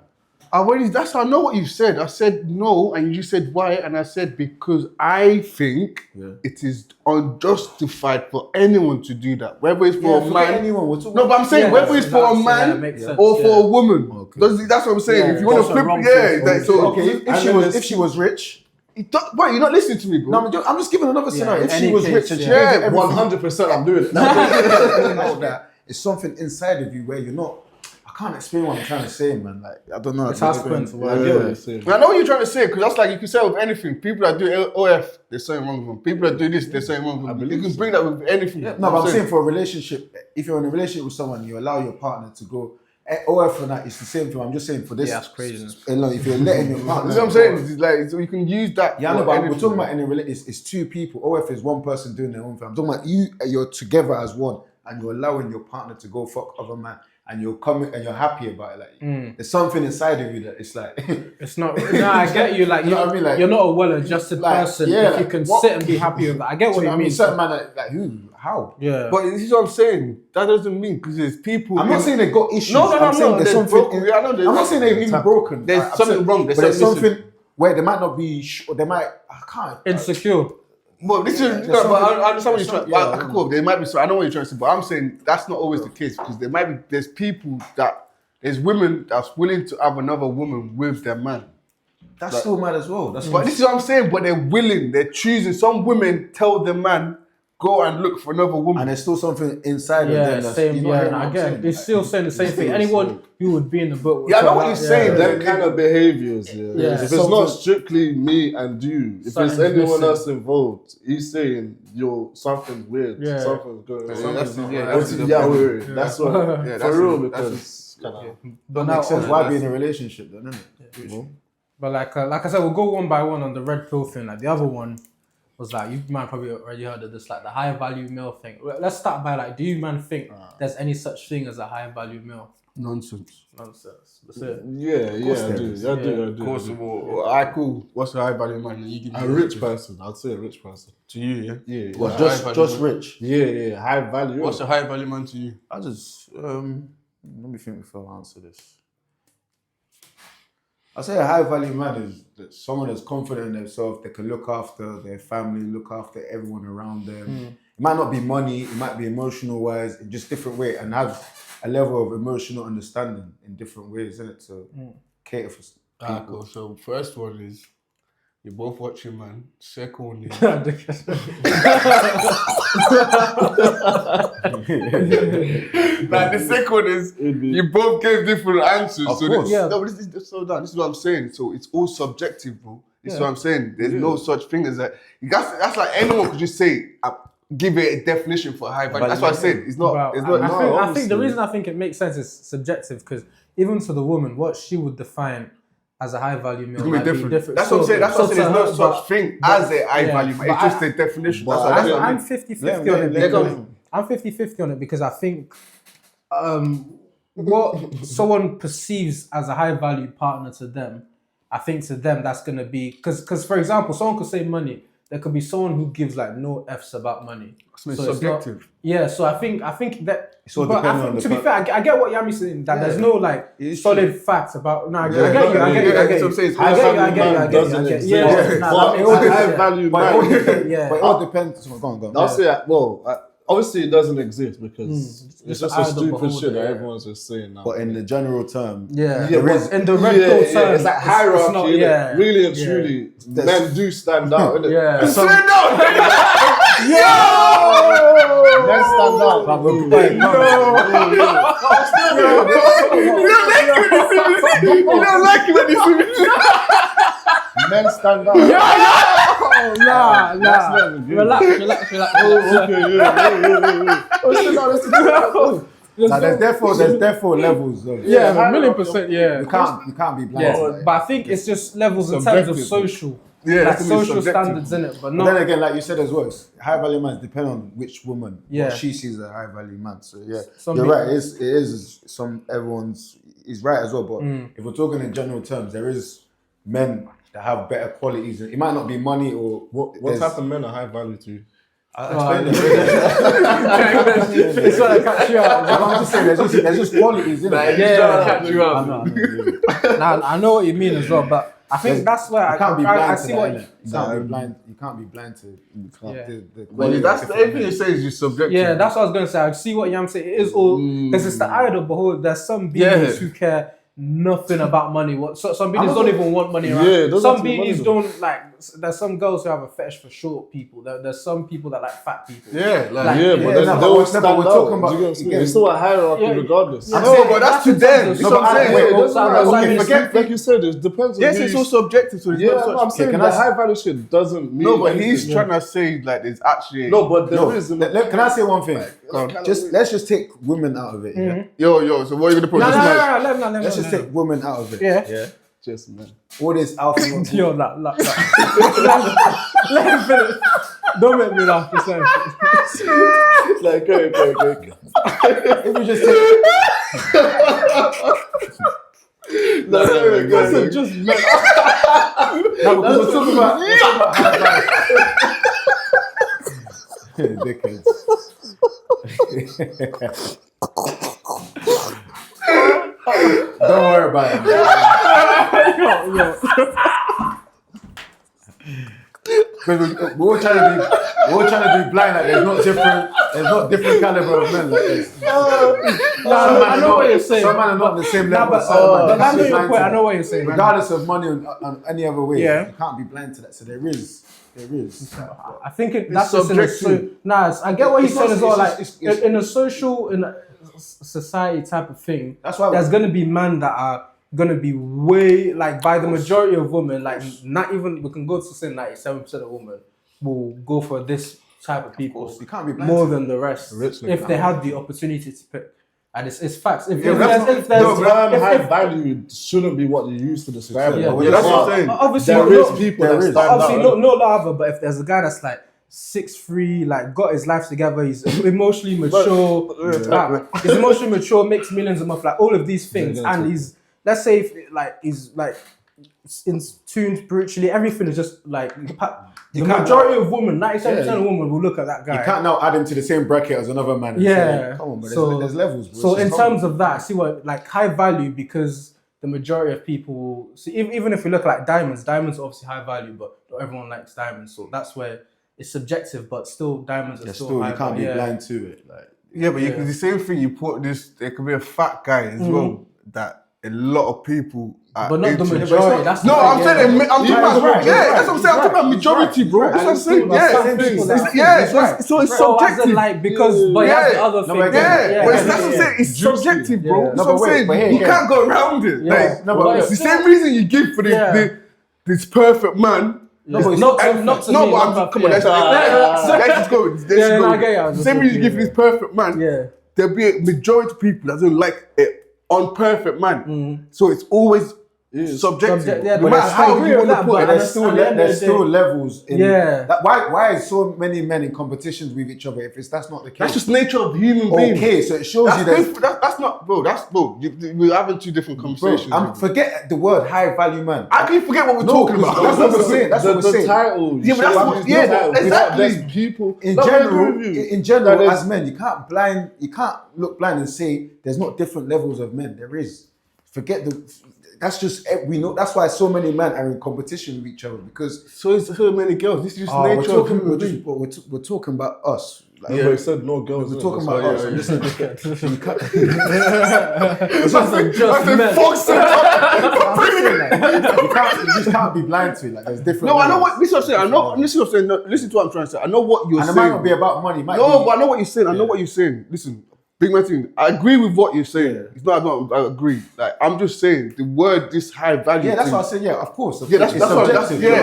That's how I know what you said. I said no, and you said why, and I said because I think it is unjustified for anyone to do that. Whether it's for a man, but I'm saying whether it's for a man or for a woman. Okay. That's what I'm saying. Yeah, if you want to flip, if she was rich. Why you're not listening to me, bro? No, I'm just giving another scenario. If she was rich, 100%, I'm doing it. That it's something inside of you where you're not. I can't explain what I'm trying to say, man. Like I don't know. It's husband. I know what you're trying to say, because that's like you can say with anything. People that do OF, there's something wrong with them. People that do this, there's something wrong with them. You can bring that with anything. Yeah, no, but I'm saying for a relationship, if you're in a relationship with someone, you allow your partner to go. OF and that is the same thing. I'm just saying for this. Yeah, that's crazy. If you're letting your partner, that's what I'm saying. It's like so you can use that. Yeah, no, but we're talking about in a relationship. It's two people. OF is one person doing their own thing. I'm talking about you're together as one, and you're allowing your partner to go fuck other man. And you're coming and you're happy about it. Like there's something inside of you that it's like it's not. No, I get you. Like, you know what I mean? Like, you're not a well-adjusted person. Yeah, if you can sit and be happy with that, I get what you mean. Certain man like who? How? Yeah. But this is what I'm saying. That doesn't mean because there's people. I'm not saying they got issues. No. I'm saying there's something. I'm not saying they've even broken. There's something wrong. There's something where they might not be. They might. I can't. Insecure. Well, this is. But I understand what you're trying. Cool. There might be. So I know what you're trying to say, but I'm saying that's not always the case because there might be. There's people that. There's women that's willing to have another woman with their man. That's still mad as well. But this is what I'm saying. But they're willing. They're choosing. Some women tell the man go and look for another woman, and there's still something inside of them. That's, same. I get it. It's still saying the same thing. Anyone who would be in the book. Yeah, I know what you're saying. Them kind of behaviors. Yeah. If it's not strictly me and you, if there's anyone else involved, he's saying something's weird. Yeah. Something's going on. That's what. For real, because. But now, why be in a relationship then, isn't it? But like I said, we'll go one by one on the red pill thing. Like the other one was like, you might probably already heard of this, like the high value male thing. Let's start by like, do you man think there's any such thing as a high value male? Nonsense. That's it. Yeah, I do. Of course, alright, cool. What's a high value man? You give me a rich person. I'd say a rich person. To you, yeah? Yeah. Well, just rich. Yeah. High value. What's a high value man to you? I just let me think before I answer this. I say a high value man is that someone that's confident in themselves, they can look after their family, look after everyone around them. It might not be money, it might be emotional wise, in just different way, and have a level of emotional understanding in different ways, isn't it? To cater for people. Cool. So first one is you're both watching, man. Second one is like the second one is you both gave different answers. Of course. No, but this is what I'm saying. So it's all subjective, bro. This is what I'm saying. There's no such thing as that. That's like anyone could just say, give it a definition for high value. That's what I said. It's not. I think the reason I think it makes sense is subjective because even to the woman, what she would define as a high value male might be different. That's what I'm saying. That's what I'm saying. There's no such thing as a high value male. It's just a definition. I'm 50-50 on it because I'm 50-50 on it because I think what someone perceives as a high value partner to them, I think to them that's gonna be because for example, someone could say money. there could be someone who gives like no F's about money. So it's not- subjective. Yeah, so I think that. all But depending I think, on the to be fair, I get what Yami's saying. That there's no like It's solid facts about. No, I get Yeah, you. I get you. I get that's you. what I'm saying. I get you. I get you. I get you. Doesn't I get exist. you. Yeah, nah, But that it makes all sense, high yeah. value But it all man. depends. Yeah. But it all depends. Go on. I'll say that. Well, obviously it doesn't exist because it's It's just the a eye of the stupid beholder, shit that yeah. everyone's just saying now. But in the general term, Yeah, there is. in the red pill term, it's like hierarchy. It's not, innit? yeah, Really and yeah. truly, men do stand out. Innit? Yeah. Some- Men stand out. But bro. we're playing- You don't like it when you see me. Men stand out. Nah. not even good. Relax. Okay, Nah, there's therefore levels. Of, Yeah, 1,000,000%. Yeah. You can't be blind. But I think it's just levels in terms of social, Yeah, like that's gonna be social subjective. standards in it, but But then not. again, like you said as well, it's high value man depend on which woman Yeah. what she sees as a high value man. So yeah, Some you're people- right. It is some everyone's is right as well. But if we're talking in general terms, there is men that have better qualities. It might not be money or What there's- type of men are high value to you? I'll explain it. It's trying to catch you out. I'm just saying, there's just qualities, isn't it? Yeah. Catch you I out. know. Nah, I know what you mean as well, but I think that's where You can't be blind I to see that, what. innit? You can't be blind. You can't be blind to Yeah. the Well, quality that's of the different everything men. you say is just subjective. Yeah, that's what I was gonna say. I see what Yam say. It is all because it's the eye of the beholder. There's some beings who care nothing about money. Some beings don't even want money around. Yeah, it doesn't Some have to be money beings though. don't like. There's some girls who have a fetish for short people. There's some people that like fat people. Yeah, Like, Yeah, yeah, but no, then but they always we're stand talking out. about- Do you get what I'm saying? yeah. It's still a hierarchy Yeah. regardless. I know, but that's to them. That's No, what I'm saying. wait, It doesn't so- matter. so I Okay, mean, forget, like you said, it depends on Yes, who it's you all subjective. So it's Yeah, not no, such. I'm saying can the I s- high value shit doesn't mean No, but he's anything. trying to say like there's actually No, but there No, is. can I say one thing? Go on. Let's just take women out of it. Yeah? Yo. So what are you gonna put? No, This man- let me Let's just take women out of it. Yeah. Just man. All this alpha. Yo, nah. Let him finish. Don't make me laugh. Just let him finish. It's like, go. If we just take, No, Just no, because we're talking about high value. Dickheads. Don't worry about it. Because we're all trying to be blind. Like there's not different caliber of men like this. I know what you're saying. Some men are not on the same Nah, level. but as some men. but I know Just your blind point. to I know that. what you're saying. Regardless of money on any other way, Yeah. you can't be blind to that. So there is. I think that's just in a I get what he's saying as well. Like in a social, in a society type of thing, That's why there's gonna be men that are gonna be way like by the majority of women, like not even we can go to say 97% of women will go for this type of people you can't be blind more to than the rest Rich if they had the opportunity to pick. And it's facts. If The there's term if- high if- value shouldn't be what you use to describe it. Yeah, But yeah, that's what I'm there saying. Obviously, is people that stand obviously out. no lava, but if there's a guy that's like 6'3", like got his life together, he's emotionally mature, he's emotionally mature, makes millions a month, like all of these things, Yeah, and he's let's say if, like he's like in tune spiritually, everything is just like the majority of women, 97% of women will look at that guy. You can't now add him to the same bracket as another man. And Yeah. say, come on, but there's levels. Bro. So It's in just terms of that, I see what like high value because the majority of people see even if we look at like diamonds are obviously high value, but not everyone likes diamonds. So that's where it's subjective, but still diamonds are still high you can't be value. blind to it. Like Yeah, but you can the same thing. You put this. There could be a fat guy as well that a lot of people. Are But not the into. majority. That's No, the I'm thing, saying. yeah. I'm talking about. right, Yeah, right, that's what I'm saying. I'm talking about he's majority, right, bro. he's That's what I'm right. saying. But Yeah, some people that think yeah. he's right. So it's So as in subjective. like because but Yeah. that's the other No, thing. but again, Yeah, but that's what I'm saying. It's subjective, bro. Yeah. That's No, what I'm but wait, saying. but here You again- can't go around it. Yeah. Like, No, but it's the same reason you give for this perfect man. No, but it's not not to, not to No, me. but not I'm, come yeah. on, let's just go. Let's Yeah, go. no, I get you. I was The just same reason you thinking, give this perfect man. Yeah. There'll be a majority of people that don't like it unperfect man. So it's always subjective. Yeah, No but matter how you want to put it, There's still levels. Yeah. Why is so many men in competitions with each other if that's not the case? That's just nature of human beings. Okay, so it shows you That's not, bro. We're having two different conversations. Forget the word high value man. I can forget what we're talking about. That's what we're saying. That's what we're saying. Title. Yeah, but exactly. There's people. In general, as men, you can't look blind and say there's not different levels of men. There is. That's just we know. That's why so many men are in competition with each other because So is so many girls. This is just nature of human beings. we're talking about us. Like, Everybody said no girls. we're talking about us. Listen, you can't. You just can't be blind to it. Like there's different. No, I know levels. what. This is what I'm saying. I know. Listen, what I'm saying. No, listen to what I'm trying to say. I know what you're And it saying. might not be about money. But I know what you're saying. I know what you're saying. Listen, big man thing. I agree with what you're saying. Yeah. It's not. I agree. Like I'm just saying the word this high value. Yeah, that's thing, what I said. Yeah, of course. Yeah, that's what I'm saying. 100% Yeah,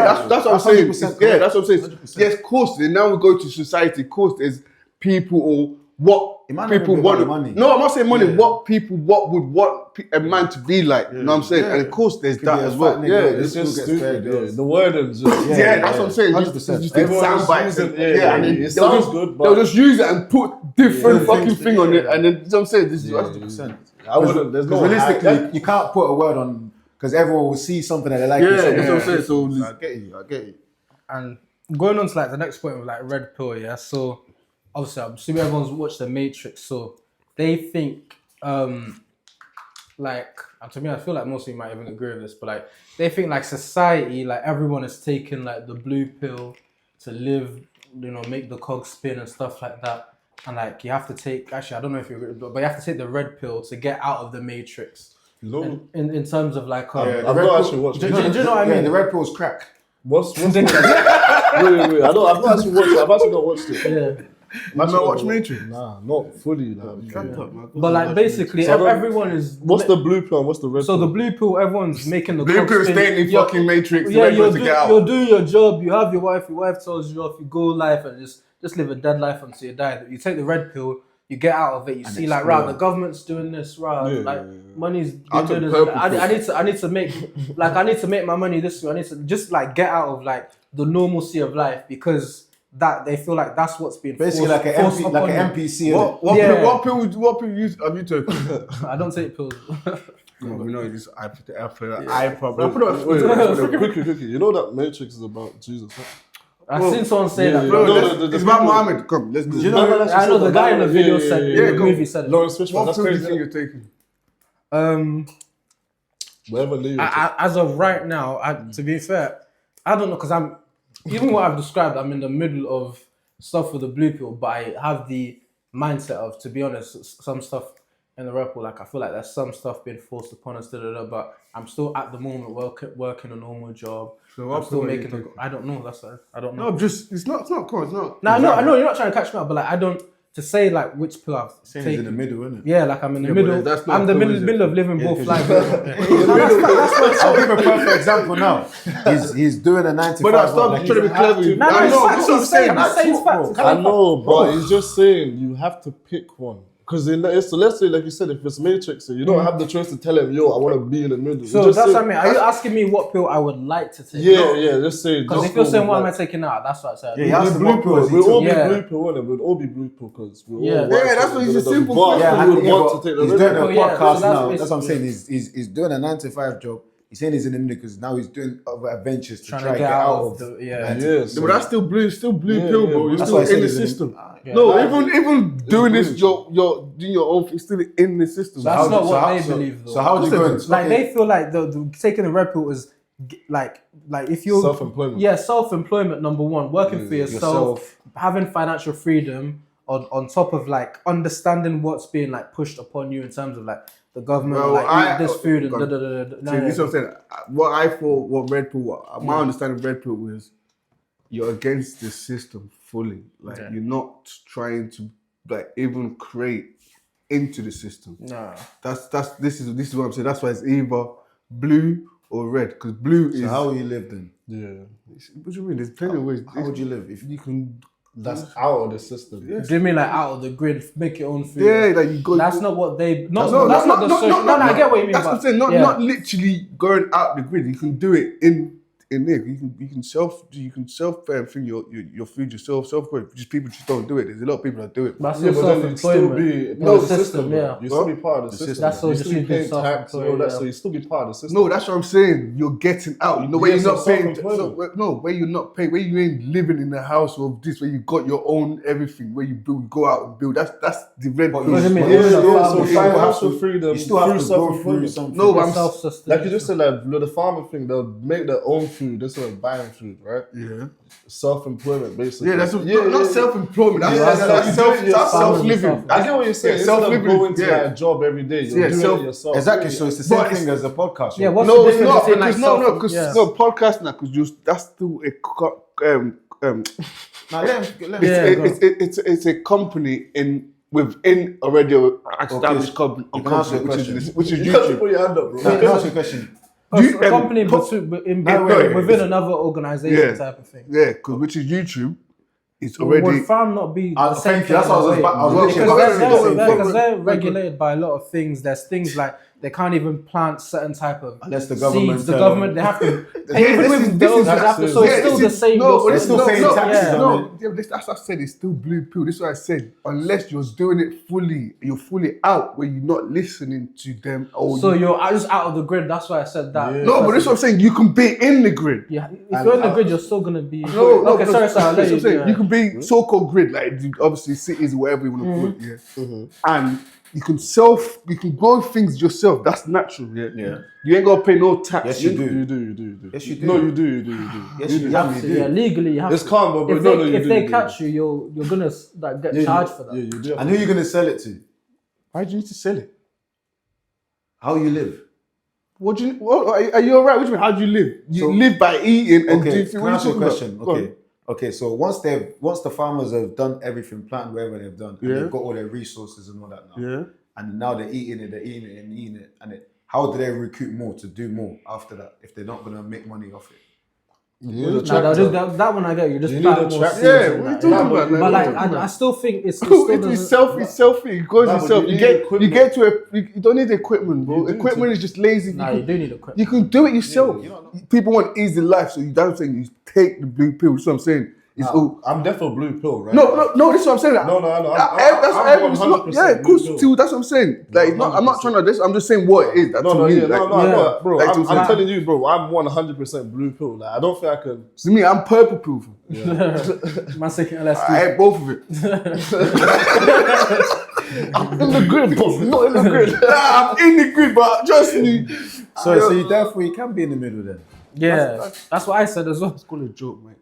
that's what I'm saying. 100%. Yes, of course. Then now we go to society. Of course, there's people or what It might not people be about want. money. No, I'm not saying money. Yeah. What would want a man to be like? You know what I'm saying? Yeah. And of course, there's Could that be a as well. fat nigga, Yeah, It's just Still gets stupid. paid, Yeah. girls. The word is just. yeah, that's what I'm saying. 100%. Just Everyone sound just bites. uses it, And yeah, and then it they'll sounds just- good, but- They'll just use it and put different Yeah, fucking things- thing on it, yeah. and then you know what I'm saying. This is 100%. I wouldn't. There's no Realistically, you can't put a word on because everyone will see something that they like. Yeah, and say, that's what I'm saying. So I get you. And going on to like the next point with like red pill, yeah. So obviously, I'm assuming everyone's watched The Matrix, so they think like, and to me, I feel like most of you might even agree with this, but like they think like society, like everyone is taking like the blue pill to live, you know, make the cogs spin and stuff like that. And like you have to take, actually, I don't know if you agree, but you have to take the red pill to get out of the Matrix. No. In terms of like, I've not actually watched do it. you know what I mean? The red pill's crack. Wait. I've not actually watched it. I've actually not watched it. Yeah. you not watch Matrix? Nah, not fully. But like basically, So everyone is. What's the blue pill and what's the red So pill? the blue pill, everyone's making the Blue cogs pill spin. staying in You're- fucking Matrix. Yeah, Yeah, to get out. you're doing your job. You have your wife tells you off. You go life and just live a dead life until you die. You take the red pill, you get out of it. You see like, right, the government's doing this, right? Yeah, like money's I doing took this. purple I need to make I need to make my money this way. I need to just like get out of like the normalcy of life because that they feel like that's what's being Basically, forced, like forced an upon them. NPC. What Yeah. pill have you taken? I don't take pills. No, we know this eye problem. Quickly. You know that Matrix is about Jesus, right? I've seen someone say that. Bro, No, it's about Muhammad. Come, let's do it. You know, I know the guy in the video said yeah, the movie said it. Lawrence Fishburne, What that's pill do you crazy. think you're taking? Whatever Leo. As of right now, to be fair, I don't know because I'm even what I've described. I'm in the middle of stuff with the blue pill, but I have the mindset of, to be honest, some stuff in the red pill. Like I feel like there's some stuff being forced upon us, but I'm still at the moment working a normal job. So I'm what still pill are you making. taking? I don't know. I don't know. No, just it's not. Come on, it's not. No, I know you're not trying to catch me up, but like I don't to say like which pill I've He's in taken. the middle, isn't it? Yeah, like I'm in the Yeah, but middle. that's not I'm in the pill, is it? middle of living both lives. I'll give a perfect example now. He's doing a 9 to 5. But I stop trying to be clever. No, I it's know. facts. That's what I'm saying. I'm saying it's facts. I know, but he's just saying you have to pick one. Because so let's say, like you said, if it's Matrix, so you don't have the choice to tell him, yo, I want to be in the middle. So that's what I mean. Are you asking me what pill I would like to take? Yeah, just say. Because if you're saying what am I taking out, that's what I said. Yeah, he asked Blue what pill. pill is he We'll all be Yeah. blue pill, won't it? We'll all be blue pill because we're Yeah. all. Yeah, that's what it's a simple But question. we would want to take the he's red doing pill. a Yeah, so podcast that's now. basically- That's what I'm saying. He's doing a 9 to 5 job. He's saying he's in the middle because now he's doing other adventures to Trying try to to get out of the Yes. But that's still blue Yeah, pill, bro. yeah, You're that's still why I said in the he's in- system. Yeah. No, even doing this, you're doing your own thing, still in the system. That's how- not so what how- they so- believe, though. So how would you go into Like they feel like the taking the red pill is like if you're Self-employment. Yeah, self-employment number one, working for yourself, having financial freedom on top of like understanding what's being like pushed upon you in terms of like the government, Well, like eat this food and God. da da da da. See, this is what I'm saying. What I thought, what red pill, my understanding of red pill was, you're against the system fully. Like you're not trying to like even create into the system. No. This is what I'm saying. That's why it's either blue or red. Because blue is So how will you live then? Yeah. What do you mean? There's plenty of ways. How would you live? If You can That's out of the system. Do you mean like out of the grid, make your own food? Yeah, like you go. That's not what they. That's not the social. No, I get what you mean. That's what I'm saying. Not literally going out the grid. You can do it in there. You can self thing your food yourself. Just people just don't do it. There's a lot of people that do it. That's Yeah, but then you still self-employment. be part of the system, system. yeah. You still be part of the system. That's all you just still you paying do tax and all self-employed, that, yeah. so you still be part of the system. No, that's what I'm saying. You're getting out. You know where Yeah, you're not so paying. self-employment. Where you're not paying. Where you ain't living in the house of this. Where you got your own everything. Where you build, you go out and build. That's the red. What do you mean? Yeah, So so financial freedom. You still have to go through self-employment. something. No, but I'm self-sustained. Like you just said, like the farmer thing, they'll make their own food instead of buying food, right? Yeah. Self-employment, basically. Yeah, not self-employment. That's that's self-living. I get what you're saying. Instead of going to like a job every day, you're doing it yourself. Exactly. So it's the same thing as a podcast. Yeah, what's No, the it's difference not between, like, because podcasting now because that's still Now let me. it's a company within a radio established company, You can ask you a question. which is You have to YouTube. put your hand up, bro. Now, can I ask you a question? a company within another Yeah. organization type of thing. Yeah, because which is YouTube. It's already. Would farm not be the same thank you. That's thing what I was in a about- I was way? working Because they're regulated by a lot of things. There's things like they can't even plant certain type of Unless the government seeds. The tell government, they have to. Even with those, they have to. So it's still the same. No, but They're still paying taxes on it. That's what I said. It's still blue pill. This is what I said. Unless you're doing it fully, you're fully out where you're not listening to them. So you're just out of the grid. That's why I said that. Yeah. No, but this is what I'm saying. You can be in the grid. Yeah, if you're in the grid, you're still gonna be. No, okay, sorry. I'll let that's what I'm saying. you. You can be so-called grid, like obviously cities, whatever you want to call it, yeah. And you can grow things yourself. That's natural, yeah. Yeah. You ain't gotta pay no tax. Yes, you do. You do. Yes, you do. No, you do. Yes, you have to. Yeah, legally you have It's to. calm, but If they catch you, you're gonna like get charged for that. Yeah, you do. And who are you going to sell it to? Why do you need to sell it? How you live? Are you alright? What do you mean? How do you live? You live by eating and Okay, do. can What I are ask you a talking about? question? Go on. Okay. So once the farmers have done everything, planted whatever they've done, and Yeah. they've got all their resources and all that now, Yeah. and now they're eating it, how do they recoup more to do more after that if they're not going to make money off it? That one I get. You just You plant need a more tractor. seeds Yeah, and what are you that, talking about? But Like, like, I still think it's Cool, still it's doesn't- selfie. It goes Nah, but yourself. you You need get equipment. to you don't need equipment, bro. You do Equipment is just lazy. Nah, you do need equipment. You can do it yourself. People want easy life, so that's saying you take the blue pill. That's what I'm saying. It's all. I'm definitely blue pill, right? No. This is what I'm saying. No, I know. That's I'm it's not, 100% yeah, cool. blue pill. Too. That's what I'm saying. Like, it's not, I'm not trying to. This. I'm just saying what it is. That's No, to me. yeah, like, no, bro. like, I'm to me. telling you, bro. I'm 100% blue pill. Like, I don't think I can. To me, I'm purple pill. Man, second LSD. I ate both of it. I'm in the grid, but not in the grid. I'm in the grid, but trust me. So you therefore you can be in the middle then. Yeah, that's what I said as well. It's called a joke, mate.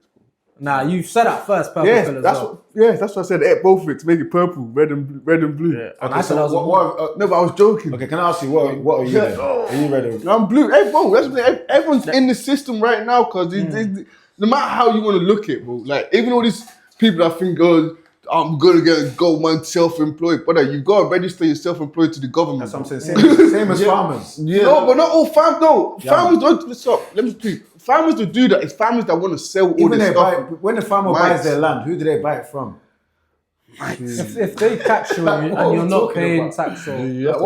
Nah, you said that first, purple Yeah, pill as that's well. what I said. I ate both of it to make it purple, red and blue. Yeah, and I said I was No, but I was joking. Okay, can I ask you what are you then? Are you ready? I'm blue. Hey, bro, that's what everyone's in the system right now because no matter how you want to look at it, bro. Like, even all these people that think, oh, I'm gonna get a gold mine self-employed, but you've got to register your self-employed to the government. That's what I'm saying. Same as farmers. Yeah. No, but not all farmers. No, farmers don't. Stop. Let me speak. Farmers don't do that. It's farmers that want to sell all Even this stuff. when the farmer buys their land, who do they buy it from? If they catch you and What are you're we not talking paying about? tax or what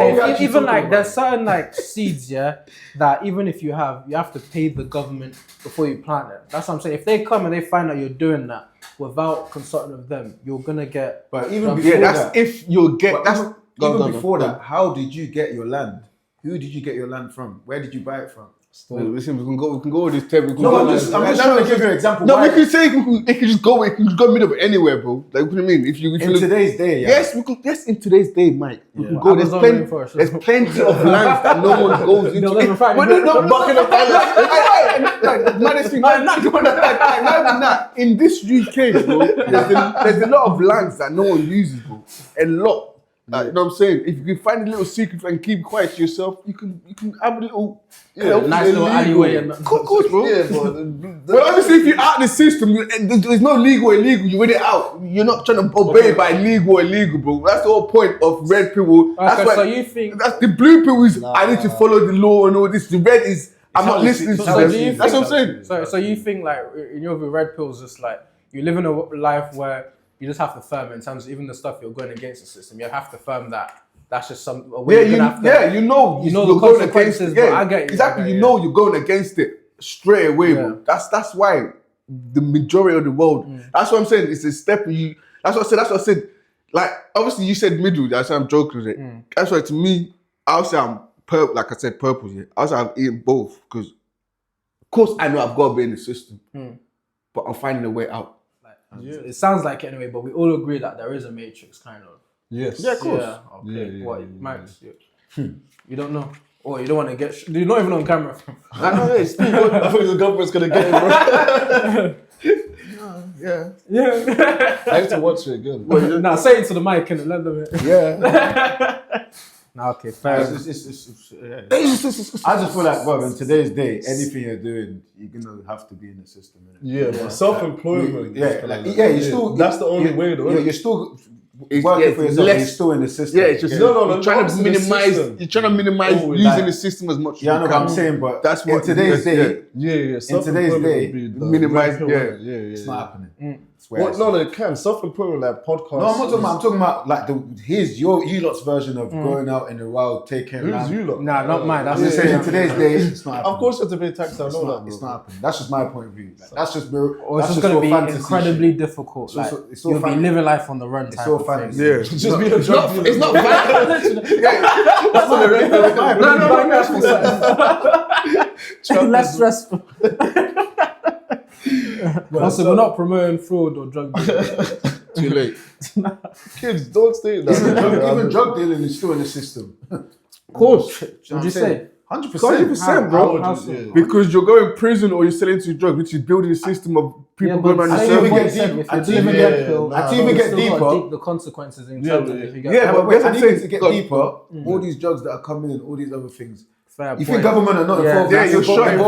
are we actually even talking like about? there's certain like seeds, yeah, that even if you have to pay the government before you plant it. That's what I'm saying. If they come and they find out you're doing that without consulting with them, you're gonna get. But even before that's that, if you get. That's even before that, how did you get your land? Who did you get your land from? Where did you buy it from? Listen, we can go with this table. No, I'm just trying to give you an example. No, why- we can say it can just go. It can go middle of it anywhere, bro. Like, what do you mean? If you in look, today's day, yeah. yes, we can. Yes, in today's day, Mike, we can go. Amazon rainforest. There's plenty of lands that no one goes into. They'll never find But it. no, Buckingham Palace. Maddest thing, not even that. In this UK, bro, there's a lot of lands that no one uses, bro. A lot. You know what I'm saying? If you can find a little secret and keep quiet to yourself, you can have a little, nice little alleyway and Of course, bro. Yeah, But obviously, if you're out the system, there's no legal or illegal. You win it out. You're not trying to obey by legal or illegal, bro. That's the whole point of red people. That's Okay, why so you think? that's the blue pill is I need to follow the law and all this. The red is I'm not listening to So them. do you That's think- what I'm saying. So you think like in your view, red pills just like you live in a life where you just have to firm it in terms of even the stuff you're going against the system. You have to firm that. That's just some. Yeah, you know the you're going against consequences. it. But Yeah, I get you. exactly. You know you're going against it straight away, bro. That's why the majority of the world. That's what I'm saying. It's a step you. That's what I said. Like obviously you said middle. That's why I'm joking with it. That's why to me, I'll say I'm purple. Like I said, purple. Yeah. I'll say I've eaten both because, of course, I know I've got to be in the system, but I'm finding a way out. It sounds like it anyway, but we all agree that there is a matrix, kind of. Yes. Yeah, of course. Yeah. Okay. Yeah, What, Max? You don't know, or you don't want to get? You're not even on camera. I know it's still good. I think the government's gonna get it, bro. Yeah. I have to watch it again. Nah, say it to the mic and let them. Yeah. Nah, okay, fair. I just feel like, bro, in today's day, anything you're doing, you're gonna have to be in the system. Innit? Yeah, but self-employment. You're still. That's the only way, though. You're still working for yourself. You're still in the system. Yeah, it's just you're trying to minimize. You're trying to minimize using the system as much. as Yeah, I know you what can. I'm saying, but That's what in today's day, Yeah. in today's day, minimize. it's not happening. Well, no, they can. Self-employment, like podcasts. No, I'm not talking about. I'm talking about like here's you lot's version of going out in the wild, taking. Who's you lot? Nah, not mine. That's I'm just saying, in today's day, it's not happening. Of course, you have to pay tax. I know that, bro. It's not happening. That's just my point of view. Like, that's just Or it's that's just going to be fantasy incredibly shit. difficult. Like, It's all you'll be fantasy. living life on the run. It's all fantasy. Yeah. Just be a drug dealer. It's not bad. That's what the Less stressful. Also, we're not promoting fraud or drug dealing. Too late. Kids, don't stay that. Even drug dealing is still in the system. Of course. Would you say? 100%. 100%, bro. How so? Because you're going to prison or you're selling to drugs, which is building a system of people going around the I even circle. get deep. If I you're think delivering we that get- pill, I think we get deeper. The consequences in terms of if you get. Yeah, But wait, I that's think what to get I'm deeper, all these drugs that are coming in, all these other things. Fair You point. think government are not Yeah. involved? Yeah, in- you're sure.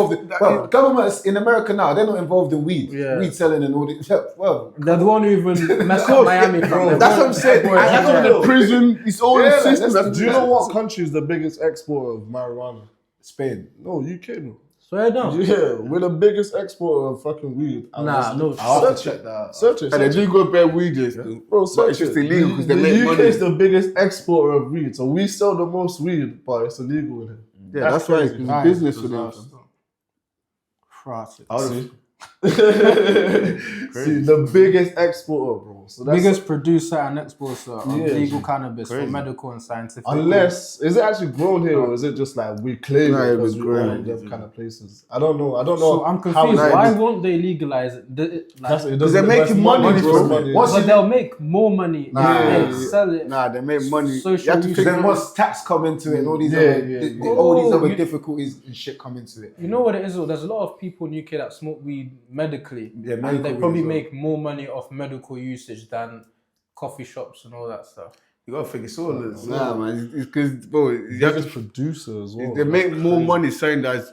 Well, government in America now, they're not involved in weed selling and all this. Well, They're the one who even messed up Miami. From That's what I'm saying. That's what the prison, it's all the system. Do you know what country is the biggest exporter of marijuana? Spain. No, UK, bro. Swear down. Yeah, we're the biggest exporter of fucking weed. Nah, no. I'll have to check that out. Search it. And they do go bare weed, Bro, but it's just illegal because they the make UK money. is the biggest exporter of weed, so we sell the most weed, but it's illegal in here. Yeah, that's why it's Right. business for them. See, the biggest exporter, bro. So that's Biggest producer and exporter of Yeah. legal cannabis for medical and scientific. unless is it actually grown here or is it just like we claim Nah, it it was because we grown. own them kind of places? I don't know. So I'm how confused. that Why is. won't they legalize it? Because they're making money, bro. But they'll make more money Nah. if they sell it. Nah, they make money. Social You have to use- figure Then once tax come into it, and all these Yeah, other, yeah, yeah. all these Oh, other you- difficulties and shit come into it. You know what it is though? There's a lot of people in UK that smoke weed medically. Yeah, and medical they weed probably as well. make more money off medical usage than coffee shops and all that stuff. You gotta figure it's all this. Nah, man. It's because, bro, you have biggest to, producer as well. they make more money saying that's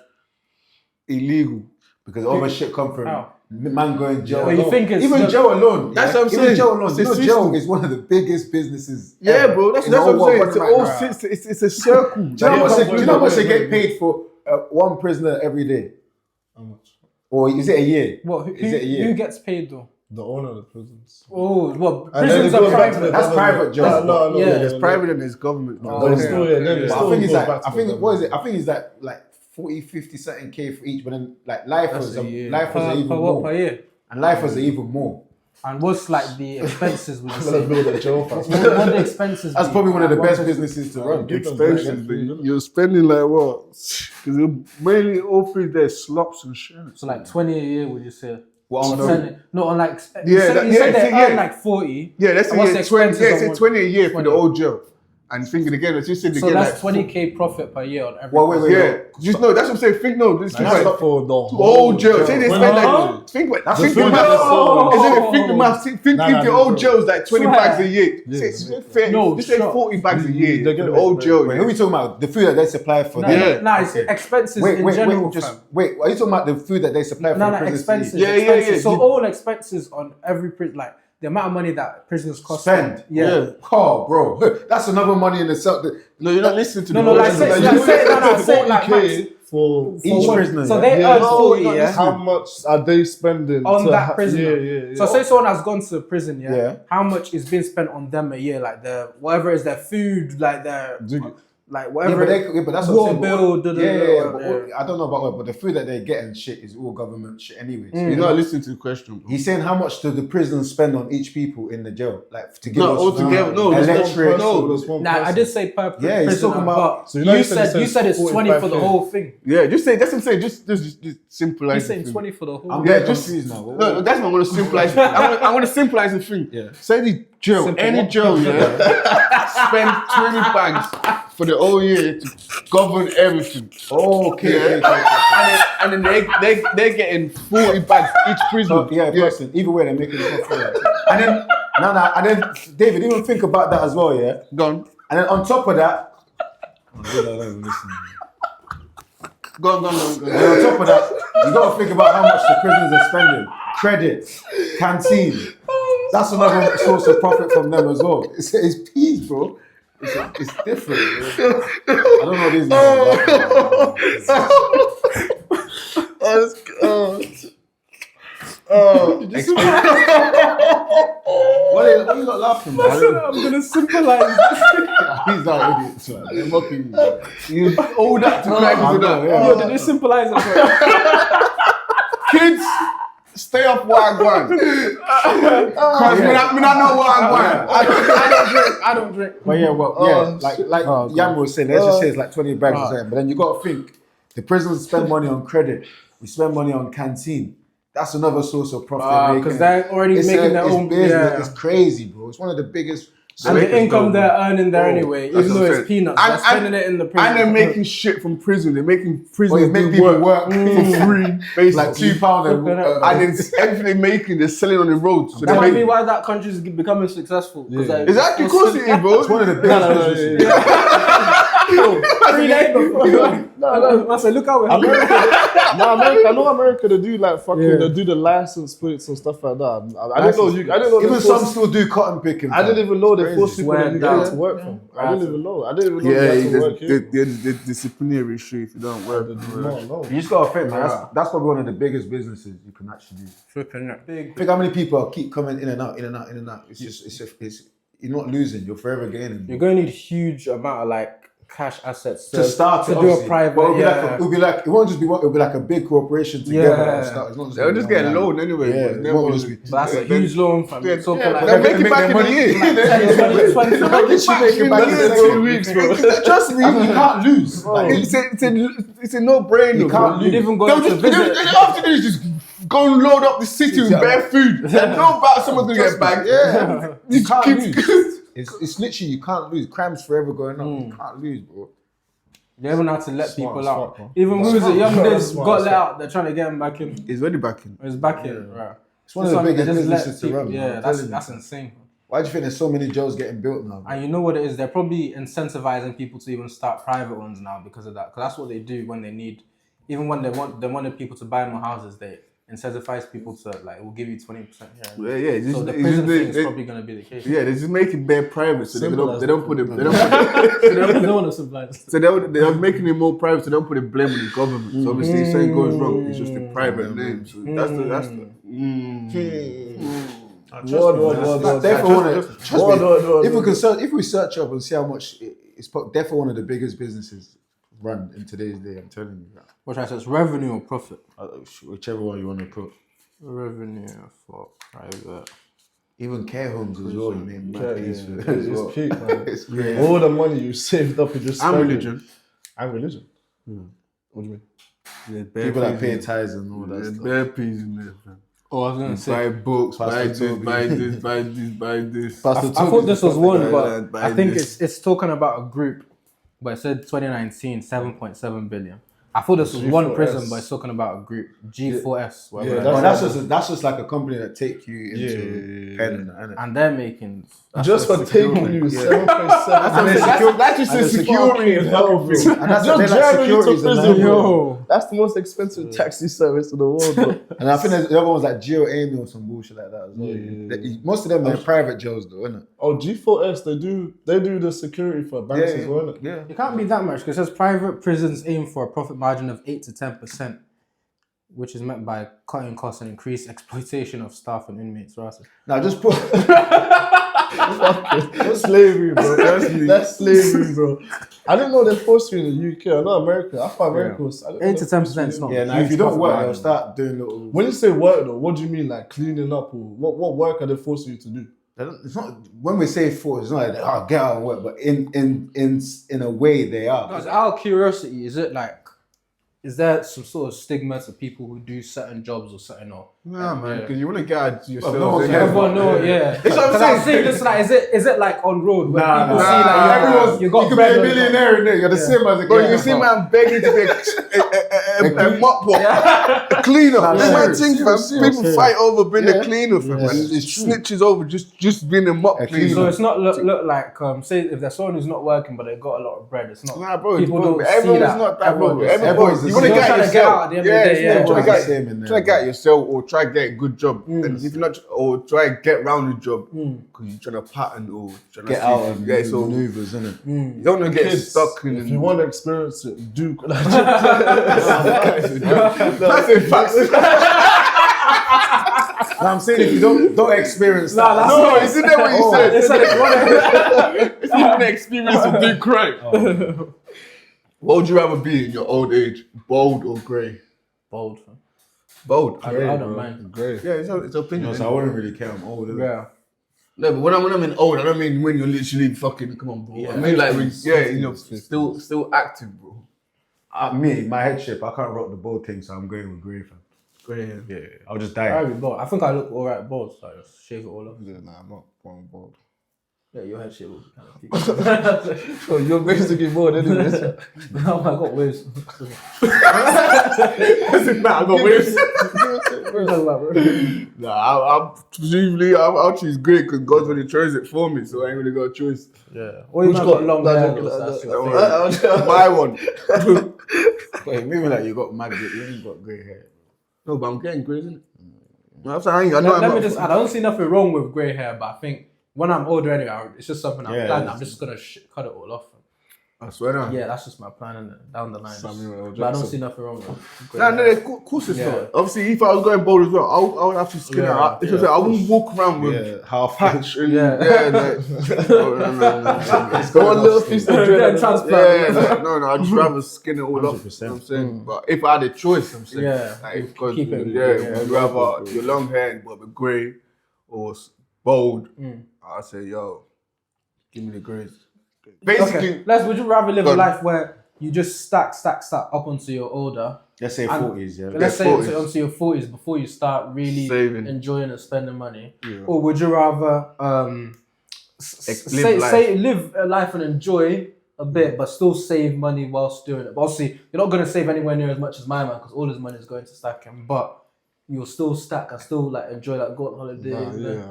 illegal. Because all my shit come from How? man going jail. Well, you alone. think it's even the- jail alone? That's yeah? what I'm Even saying. jail alone. It's You a know, system. jail is one of the biggest businesses. Yeah, ever bro. That's in the what whole I'm world. saying. What It's am I- all Right. it's a circle. Do you know how much they wait, get paid for one prisoner every day? How much? Or is it a year? What? Is it a year? Who gets paid though? The owner of the prisons. Oh, what? And then Prisons it are goes back to private. That's private jobs. No, Yeah, There's private and there's government. Oh, But it's okay. still, yeah, then But it's I still think it's goes like, back to I think, the what is it? I think it's like 40, 50 something K for each, but then like life was a year. life was even Per what more. per year? And life was even more. And what's like the expenses? Would you I'm gonna say? build a jail fast. What the expenses? That's be? probably one of the Like, best what- businesses to run. Expenses, but you're spending like what? Because you're mainly all through their slops and shit. So like 20 a year, would you say? Well, Or no. 10? No, on like Yeah, you said they yeah. earn like 40. Yeah, that's And what's a the year, 20. expenses Yeah, on say one- 20 a year for the 20. old jail. And thinking again, as you said So again, that's like 20k profit per year on every. Well, wait, yeah, wait. just no. That's what I'm saying. Think no. This That's not for the old jail. Say they Well, spend no. like think the food is maths. so- Isn't it? Think the maths. Think Nah, if nah, the nah, old bro. jail is like 20 Swear. bags a year. Yeah, Say yeah. fair. No, Just say sure. 40 bags a year. They're for gonna the old make jail. Wait, who are we talking about? The food that they supply for No, them? Yeah. no, it's expenses in general. just fam. wait. Are you talking about the food that they supply for No, the prisoners to eat? expenses. Yeah, yeah, expenses. yeah. So You- all expenses on every prison, like the amount of money that prisoners cost. Spend. Yeah. Oh, bro, that's another money in itself. No, you're not listening to No, the no, old like jail. say, like, like, you say, no, no, pay say, like, 40K Max, for Each what? prisoner. So yeah? they Yeah, earn no, 40, not yeah? how much are they spending On to that prisoner. Yeah. So say someone has gone to prison, yeah? Yeah. How much is being spent on them a year? Like their whatever is their food, like their like whatever. but that's what water I'm saying. bill. I don't know about what, but the food that they get and shit is all government shit anyway. So You're not listening to the question, bro. he's saying how much do the prisons spend on each people in the jail, like to give No, us altogether, no, electric. Nah, I did say per Yeah, he's prisoner, talking about- but So you know you you said it's 20 for the 45K. whole thing. Yeah, just say, that's what I'm saying. Just simplify. He's saying 20 for the whole. I'm thing. getting confused now. No, that's what I'm gonna simplify. I'm gonna simplify the thing. Yeah. Say the jail, Simple any what? jail, spend 20 bags for the whole year to govern everything. Okay. And then they're getting 40 bags each prisoner. Person. Either way, they're making it for free. And then, and then, David, even think about that as well, yeah? Gone. And then on top of that, Gone. and on top of that, you got to think about how much the prisoners are spending. Credits, canteen. That's another source of profit from them as well. It's peas, bro. It's different. Bro. I don't know these What are you not laughing, man? I'm gonna symbolize. He's not idiots, man. They're mocking you. You all that to crack into that. Yo, did you symbolize it? Kids, stay off Wagwan. Because me not know Wagwan. I don't drink. But yeah, like Yam was saying, let's just say it's like 20 bags or something. But then you got to think, the prisoners spend money on credit. We spend money on canteen. That's another source of profit. Because they're already making their own business. Yeah. It's crazy, bro. It's one of the biggest. And the income they're earning there anyway, That's even though what I'm it's saying. peanuts, they're spending it in the prison. And they're making shit from prison. They're making prisoners make do people work for free, basically. like £2 and and then everything they're making, they're selling on the road. So that they're might be making... why that country's becoming successful. Exactly, of course it is, bro. It's one of the biggest businesses. Free labor, bro. I said, look how we're America, I know America. They do like fucking. They do the license plates and stuff like that. I didn't know. I didn't know. Even some still do cotton picking. I didn't even know they force people Swear to down. work from. I didn't even know. Yeah, they had to work here. the disciplinary issue if you don't work. No. You just gotta think, man. That's probably one of the biggest businesses you can actually do. flipping it. Big. Think how many people keep coming in and out. It's just you're not losing. You're forever gaining. You're going to need huge amount of like cash assets to start to it, do obviously. a private. But it won't just be one. It'll be like a big corporation together. Yeah. It's not just They'll just gonna get a be loan anyway. Yeah, but it won't just be. But that's a huge loan, fam. You're talking like they'll make it back in a year. Trust me, you can't lose. It's a no-brainer. You can't You'd even go to visit. All you do is just go and load up the city with bare food. And know about someone's gonna get back. Yeah, you can't keep- lose. It's literally you can't lose. Crime's forever going up. You can't lose, bro. They haven't had to let people out. bro. Even who's it? Young Smart, Diz smart, got let smart. out. They're trying to get him back in. He's already back in. He's back in. Right. It's one of the They biggest just let businesses to people- run. Yeah, I'm telling you. that's insane. Why do you think there's so many jails getting built now? And you know what it is? They're probably incentivizing people to even start private ones now because of that. Because that's what they do when they need, even when they wanted people to buy more houses. They incentivize people to like, we'll give you 20% here. Yeah. So the prison thing is probably going to be the case. Yeah, they just make it bare private, so they don't put it. No one is obliged. So they're making it more private, so they don't put the blame on the government. So obviously, if something goes wrong, it's just a private name. So that's the. If we search up and see how much it's definitely one of the biggest businesses run in today's day. I'm telling you that. What should I say? It's revenue or profit? Whichever one you want to put. Revenue for private. Even care homes as well. You mean It's peak, man. It's great. All the money you saved up, you just And spend it. religion. And religion. What do you mean? People that pay tithes and all that There's stuff. bare peas in there. Man. Oh, I was going to say. Buy books, Pastor buy this, Toby. buy this. I thought this was one, but buy I think this. it's talking about a group. But it said 2019, 7.7 billion. I thought this was one G4S. prison, but it's talking about a group. G4S. Whatever. Yeah, That's just like a company that take you into pen and And they're making... Just for taking you 7.7. That's just a security and health thing. And that's Just they're like driving you to securities and prison, that. bro. That's the most expensive taxi service in the world, bro. And I think there's the other ones like Geo Amy or some bullshit like that as well. Most of them are private jails though, isn't it? Oh, G4S, they do the security for banks as well, innit? Yeah. It can't be that much because it says private prisons aim for a profit profit margin of 8 to 10%, which is met by cutting costs and increased exploitation of staff and inmates. Now just put. That's slavery, bro. That's slavery, bro. I didn't know they forced you in the UK. I know America. I thought America was 8 to 10% is not. Yeah, now if you don't work, they'll start doing little. When you say work though, what do you mean? Like cleaning up, or what work are they forcing you to do? It's not when we say force. It's not like get out and work, but in a way they are. Because out of curiosity, is there some sort of stigma to people who do certain jobs or certain not? Nah, man, because you want to get out yourself. Everyone know, yeah. That's what I'm saying. This like, is it like on road where people see everyone's you got you could be a millionaire in there. You're the same as a Bro, guy. you see man begging to be a mop walk, a cleaner. This man thing, fam. People fight over being a cleaner, fam. And it snitches over just being a mop cleaner. So it's not look like say if there's someone who's not working but they got a lot of bread, it's not. Nah, bro. People don't see everyone's that. not that, bro. Everyone's You want to get trying to get out at the end of the day. Yeah, try to get yourself or try to get a good job. And if you're not, or try to get around the job because you're trying to pattern or trying to get out and so maneuvers, innit? you don't want to get stuck in. If you want to experience it, do. That's a fact. No, I'm saying if you don't experience that. No, isn't that what you said? If you want to experience a big crime. What would you rather be in your old age, bold or grey? Bold. Bold. I don't mind. Great. Yeah, it's opinion. So I wouldn't really care. I'm old. Yeah. No, but when I mean old, I don't mean when you're literally fucking. Come on, bro. Yeah. I mean like when you're still active, bro. My head shape, I can't rock the bold thing, so I'm going with grey, fam. Grey. Yeah, I'll just die. I'll be bold. I think I look alright bold, so I just shave it all off. Yeah, nah, I'm not going bold. Yeah, your head shape will be kind of peak. So you're basically bold, anyways. No, I got waves. I got waves. What are you talking about, bro? Nah, presumably I'll choose grey because God's already chose it for me, so I ain't really got a choice. Yeah. Or you got long hair. That's your thing. My one. Wait, maybe like you got mad, you ain't got grey hair. No, but I'm getting grey, isn't it? I'm saying, I know Let me just add, I don't see nothing wrong with grey hair, but I think when I'm older anyway, it's just something I'm planning. I'm just going to cut it all off. I swear down. Yeah, that's just my plan down the line. Samuel But I don't see nothing wrong with grey No, hair. of course it's not. Obviously, if I was going bold as well, I would have to skin it out. I wouldn't walk around with half patch. And, Yeah. No. It's got a little piece of dread. Transplant. No, I'd just rather skin it all off. 100%. You know what I'm saying? But if I had a choice, I'm saying, Yeah. like, because Keep it. you'd rather your long hair but be grey or bold. I'd say, yo, give me the greys. Basically, Okay. Would you rather live a life where you just stack up until you're older? Let's say 40s, yeah. Let's say 40s. until your 40s before you start really Saving. enjoying and spending money. Yeah. Or would you rather live a life and enjoy a bit, but still save money whilst doing it? But obviously, you're not going to save anywhere near as much as my man because all his money is going to stacking. But you'll still stack and still like enjoy that go on holiday.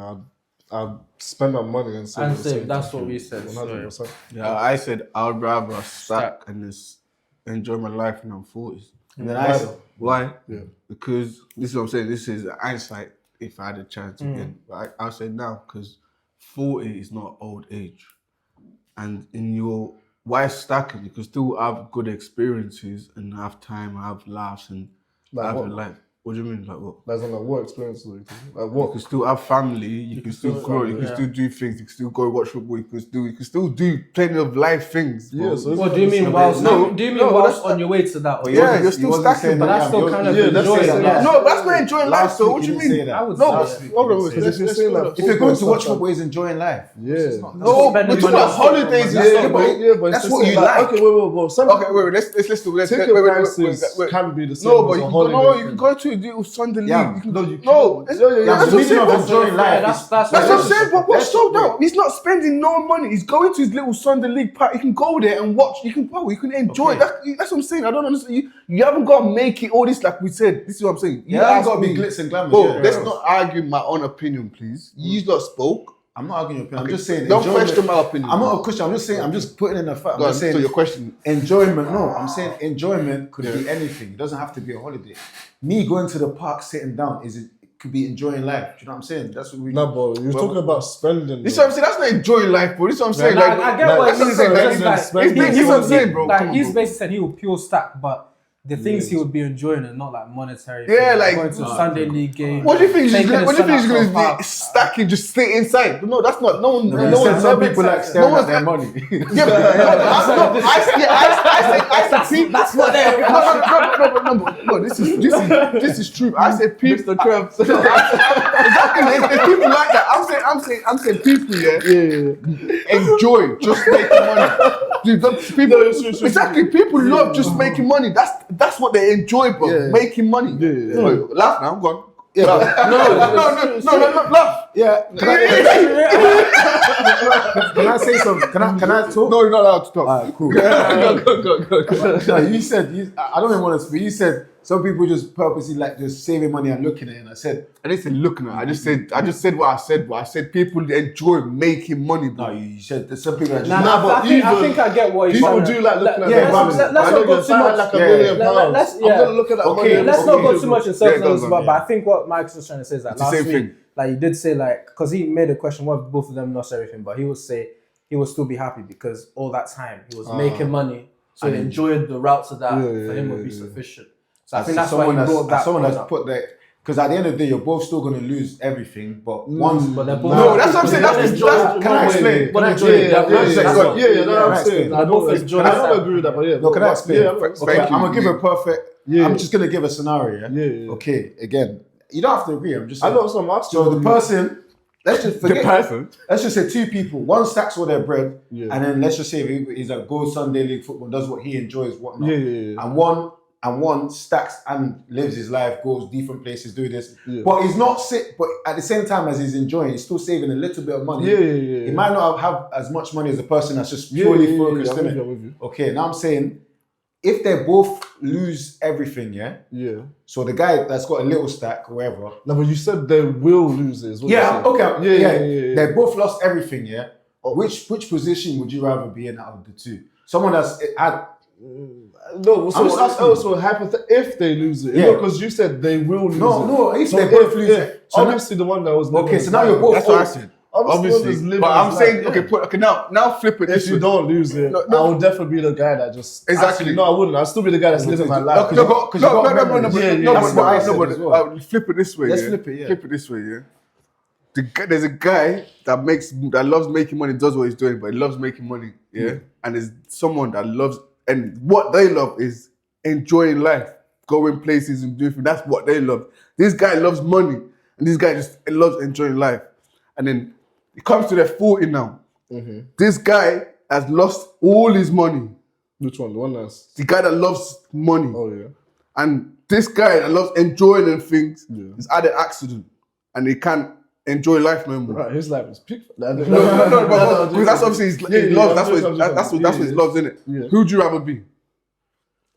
I'll spend my money and save. That's what we said. 100%. yeah, I said I'd rather stack and just enjoy my life when I'm 40s. And then I said, Why? Yeah. Because this is what I'm saying. This is hindsight. If I had a chance again, but I said now because 40 is not old age, and in your why stacking, you can still have good experiences and have time, have laughs, and Like have what? a life. What do you mean, like what? That's not what experience like You what? can still have family. You can still grow. You can still do things. You can still go watch football. You can still do plenty of life things. Bro. Yeah, so What do you mean whilst? Do you mean whilst on your way to that? Or Yeah, you're still stacking, but that's still kind of that's enjoying saying it. that. No, but that's not enjoying life. So what do you mean? I would No, say Because if you're saying like, if you're going to watch football, is enjoying life. yeah. No, we're talking about holidays and stuff, bro. but That's it's what just you like. Okay, wait. Okay, wait. Let's do. Let's Ticket prices can be the same. No, but as you a can holiday. you can go to a little Sunday league. Yeah, You can- no, you No, can't. that's what I'm saying. of enjoying life. That's That's what I'm saying, but what's so down? He's not spending no money. He's going to his little Sunday league party. He can go there and watch. You can enjoy. Okay. That's what I'm saying. I don't understand. You haven't got to make it all this like we said. This is what I'm saying. You Yeah, I've asked got to be me. glitz and glamour. Bro, yeah. let's not argue my own opinion, please. You lot spoke. I'm not arguing your opinion. I'm just saying. Don't enjoyment- question my opinion. I'm not a question. I'm just saying. I'm just putting in a fact. I'm Go on, just saying. so your question. Enjoyment. No, I'm saying enjoyment could be anything. It doesn't have to be a holiday. Me going to the park, sitting down, could be enjoying life. Do you know what I'm saying? That's what we. No, bro, you're talking about spending. This is what I'm saying. That's not enjoying life, bro. This is what I'm saying. I get what that's he's what I'm saying. saying. This is what I'm saying, bro. Like Come on, he's bro. basically said he will pure stack, but the things he would be enjoying are not like monetary. Yeah, things. like going to a Sunday league game. What do you think he's taking gonna? his What do you son think he's out to a gonna pub. be stacking? Just stay inside. No, that's not. No one. You No said one. some people like staring one's at their got- money. Yeah, but I said That's what they're. no. This is true. I said people. Mr. Krabs. Exactly. There's people like that. I'm saying people. Enjoy just making money. Dude, people. Exactly. People love just making money. That's what they enjoy, bro. Yeah. Making money. Yeah. Oh, laugh now. Go on. Yeah, No, laugh. yeah. Can I say something? Can I talk? No, you're not allowed to talk. Alright, cool. Go. No, you said I don't even want to speak. You said some people just purposely like just saving money and looking at it. And I said, I didn't say look now. I just said what I said. But I said people enjoy making money, bro. no, you said there's some people that just I think I get what he's People trying do like looking at yeah, their but money. let's I not know go you're too saying much. like $1 Yeah, million yeah. pounds. Let's- I'm yeah. gonna look at that money. Let's not go too much in circles, go on, but I think what Mike's was trying to say is that It's the last same week, thing. like you did say, like, because he made a question, what if both of them lost everything, but he would say he would still be happy because all that time he was making money, so he enjoyed the routes of that. For him would be sufficient. So I think that's why he brought that. someone point has up. put that. Because at the end of the day, you're both still going to lose everything, but once. But they're both. No, that's what I'm saying. Can I explain? But Can I enjoy it. Yeah, That's what- that's what I'm saying. I both don't enjoy I that. don't agree with that, but yeah. No, can I explain? Yeah, Okay, Thank you. I'm gonna give a perfect. Yeah. I'm just gonna give a scenario. Yeah. Okay. Again, you don't have to agree. I'm just. I Saying. know some asking. So the person. Let's just forget. person. Let's just say two people. One stacks all their bread, Yeah. and then let's just say he's a goes Sunday league football, does what he enjoys, whatnot. Yeah. And one stacks and lives his life, goes different places, do this. Yeah. But he's not sick. But at the same time as he's enjoying, he's still saving a little bit of money. Yeah. He might not have as much money as the person that's just purely focused I'm in it. with you. Okay, now I'm saying, if they both lose everything, yeah. Yeah. So the guy that's got a little stack, or whatever. No, but you said they will lose it. Is what Yeah. you said. Okay. Yeah. They both lost everything, yeah. Which position would you rather be in out of the two? Someone that's had. No, I'm just asking. also if they lose it. Yeah. Because you said they will lose it. No. If So they both lose it. So obviously the one that was okay, so now you're both. That's what I said. Obviously, But I'm saying, okay, now flip it. if This you way. don't lose it, No. I would definitely be the guy that just Exactly. Actually, no, I wouldn't. I'd still be the guy that's living my life. No, because you got memories. That's what I said as well. Flip it this way. Let's yeah? flip it, yeah. Flip it this way, yeah. There's a guy that loves making money, does what he's doing, but he loves making money, yeah. And there's someone that loves, and what they love is enjoying life, going places and doing things. That's what they love. This guy loves money, and this guy just loves enjoying life. And then it comes to their 40 now. This guy has lost all his money. Which one? The one that's The guy that loves money. oh yeah. And this guy that loves enjoying and things Yeah. is had an accident and he can't enjoy life no more. Right, his life is peak. No, because that's obviously he loves. That's what he loves, isn't it? Yeah. Who would you rather be?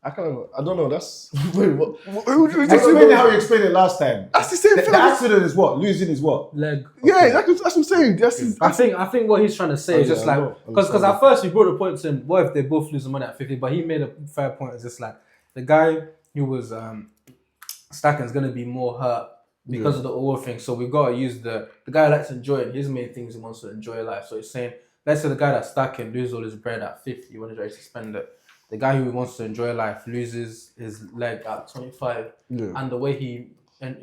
I don't know. That's wait, what? Who would you Explain it how you explained it last time. That's the same The thing. accident is what? Losing is what? Leg. Yeah, that's what I'm saying. I think what he's trying to say is yeah, just I like know. because at first he brought the point to him, what if they both lose the money at 50? But he made a fair point. It's just like the guy who was stacking is gonna be more hurt because of the oil thing. So we've got to use the guy that likes to enjoy it. His main thing is he wants to enjoy life. So he's saying, let's say the guy that's stacking loses all his bread at 50 when he's ready to spend it. The guy who wants to enjoy life loses his leg at 25, and the way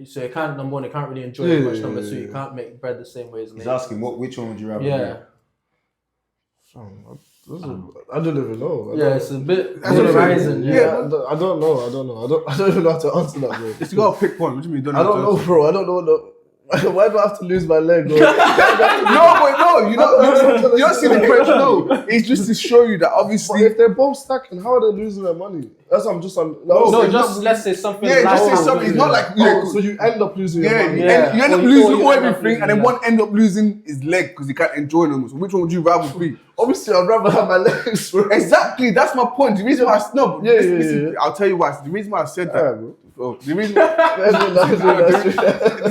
so he can't, number one, he can't really enjoy it much. Number two, he can't make bread the same way as me. He's asking which one would you rather Yeah. I don't even know. It's a bit polarizing. Yeah, I don't know. I don't even know how to answer that, bro. You got to pick one. What do you mean? You I don't know, bro. I don't know. Why do I have to lose my leg? Bro? No, you don't see the question. No, it's just to show you that But obviously. if they're both stacking, how are they losing their money? That's what I'm just on. No, just let's say something. Yeah, just say like- something. It's not like So you end up losing your money. you end up Or you losing end all up everything, losing and then that. one end up losing his leg because he can't enjoy no more. So which one would you rather be? Obviously, I'd rather have my legs. Bro. Exactly, that's my point. The reason why Yeah. I'll tell you why. The reason why I said that. Alright, bro. The reason That's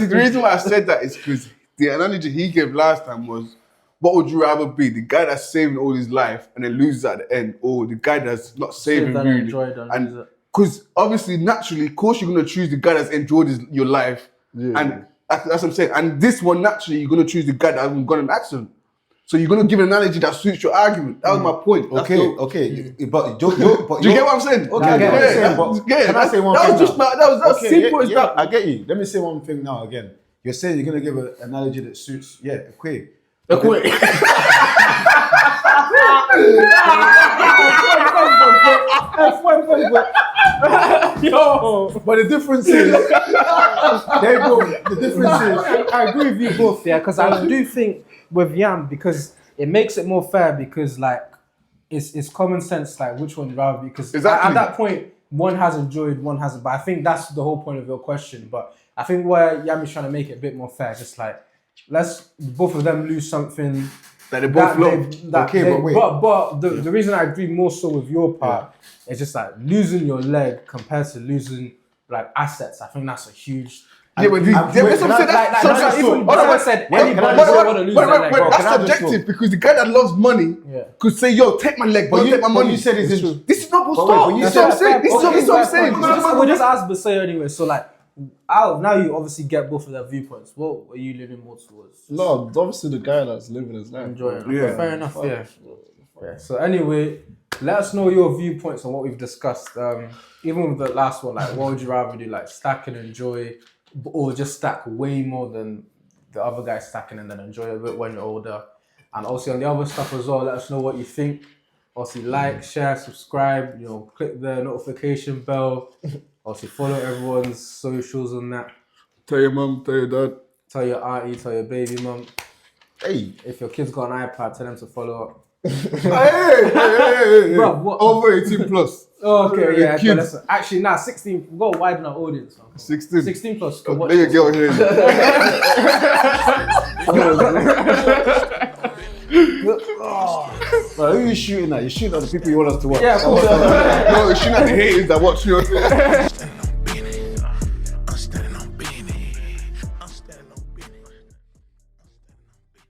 the reason why I said that is because the analogy he gave last time was, what would you rather be? The guy that's saving all his life and then loses at the end, or the guy that's not saving that really? enjoyed and lose it. Because obviously, naturally, of course, you're going to choose the guy that's enjoyed your life. Yeah. And that's what I'm saying. And this one, naturally, you're going to choose the guy that hasn't got an accident. So you're gonna give an analogy that suits your argument. That was my point. That's Okay, all. okay. But Do you get what I'm saying? Okay, I get what you're saying, but Yeah, can I say one that thing was just now? that was as simple as that. I get you. Let me say one thing now again. You're saying you're gonna give an analogy that suits, okay. Yo, But the difference is, there you go. The difference is, I agree with you both, yeah, because I do think with Yam, because it makes it more fair, because like it's common sense, like which one you'd rather be, because Exactly. at that point one has enjoyed, one hasn't. But I think that's the whole point of your question. But I think where Yam is trying to make it a bit more fair, just like let's both of them lose something That they both love. but wait. But the reason I agree more so with your part is just like losing your leg compared to losing like assets. I think that's a huge. Yeah, but that's what I'm saying. I said anybody doesn't want to lose their leg. Wait, can I that's just subjective because the guy that loves money could say, "Yo, take my leg, but take my money." You said it's true. This is not But stop. wait, This is what I'm saying. This is what I'm saying. We'll just ask Basay anyway. So like, now you obviously get both of their viewpoints. What are you leaning more towards? No, obviously the guy that's living his life. Enjoy it. Yeah. Fair enough. Yeah. So anyway, let us know your viewpoints on what we've discussed. Even with the last one, like, what would you rather do? Like, stack and enjoy, or just stack way more than the other guy stacking and then enjoy a bit when you're older? And also on the other stuff as well, let us know what you think. Also, like, share, subscribe. Click the notification bell. Also, follow everyone's socials on that. Tell your mum, tell your dad. Tell your auntie, tell your baby mum. Hey, If your kid's got an iPad, tell them to follow up. Hey. Bro, what? Over 18 plus. Oh, okay, yeah. Kids. Listen. Actually, 16. We've got to widen our audience. Man. 16. 16 plus. There you go here. bro, who are you shooting at? You're shooting at the people you want us to watch. Yeah, of course. No, it's shooting at the haters that watch you.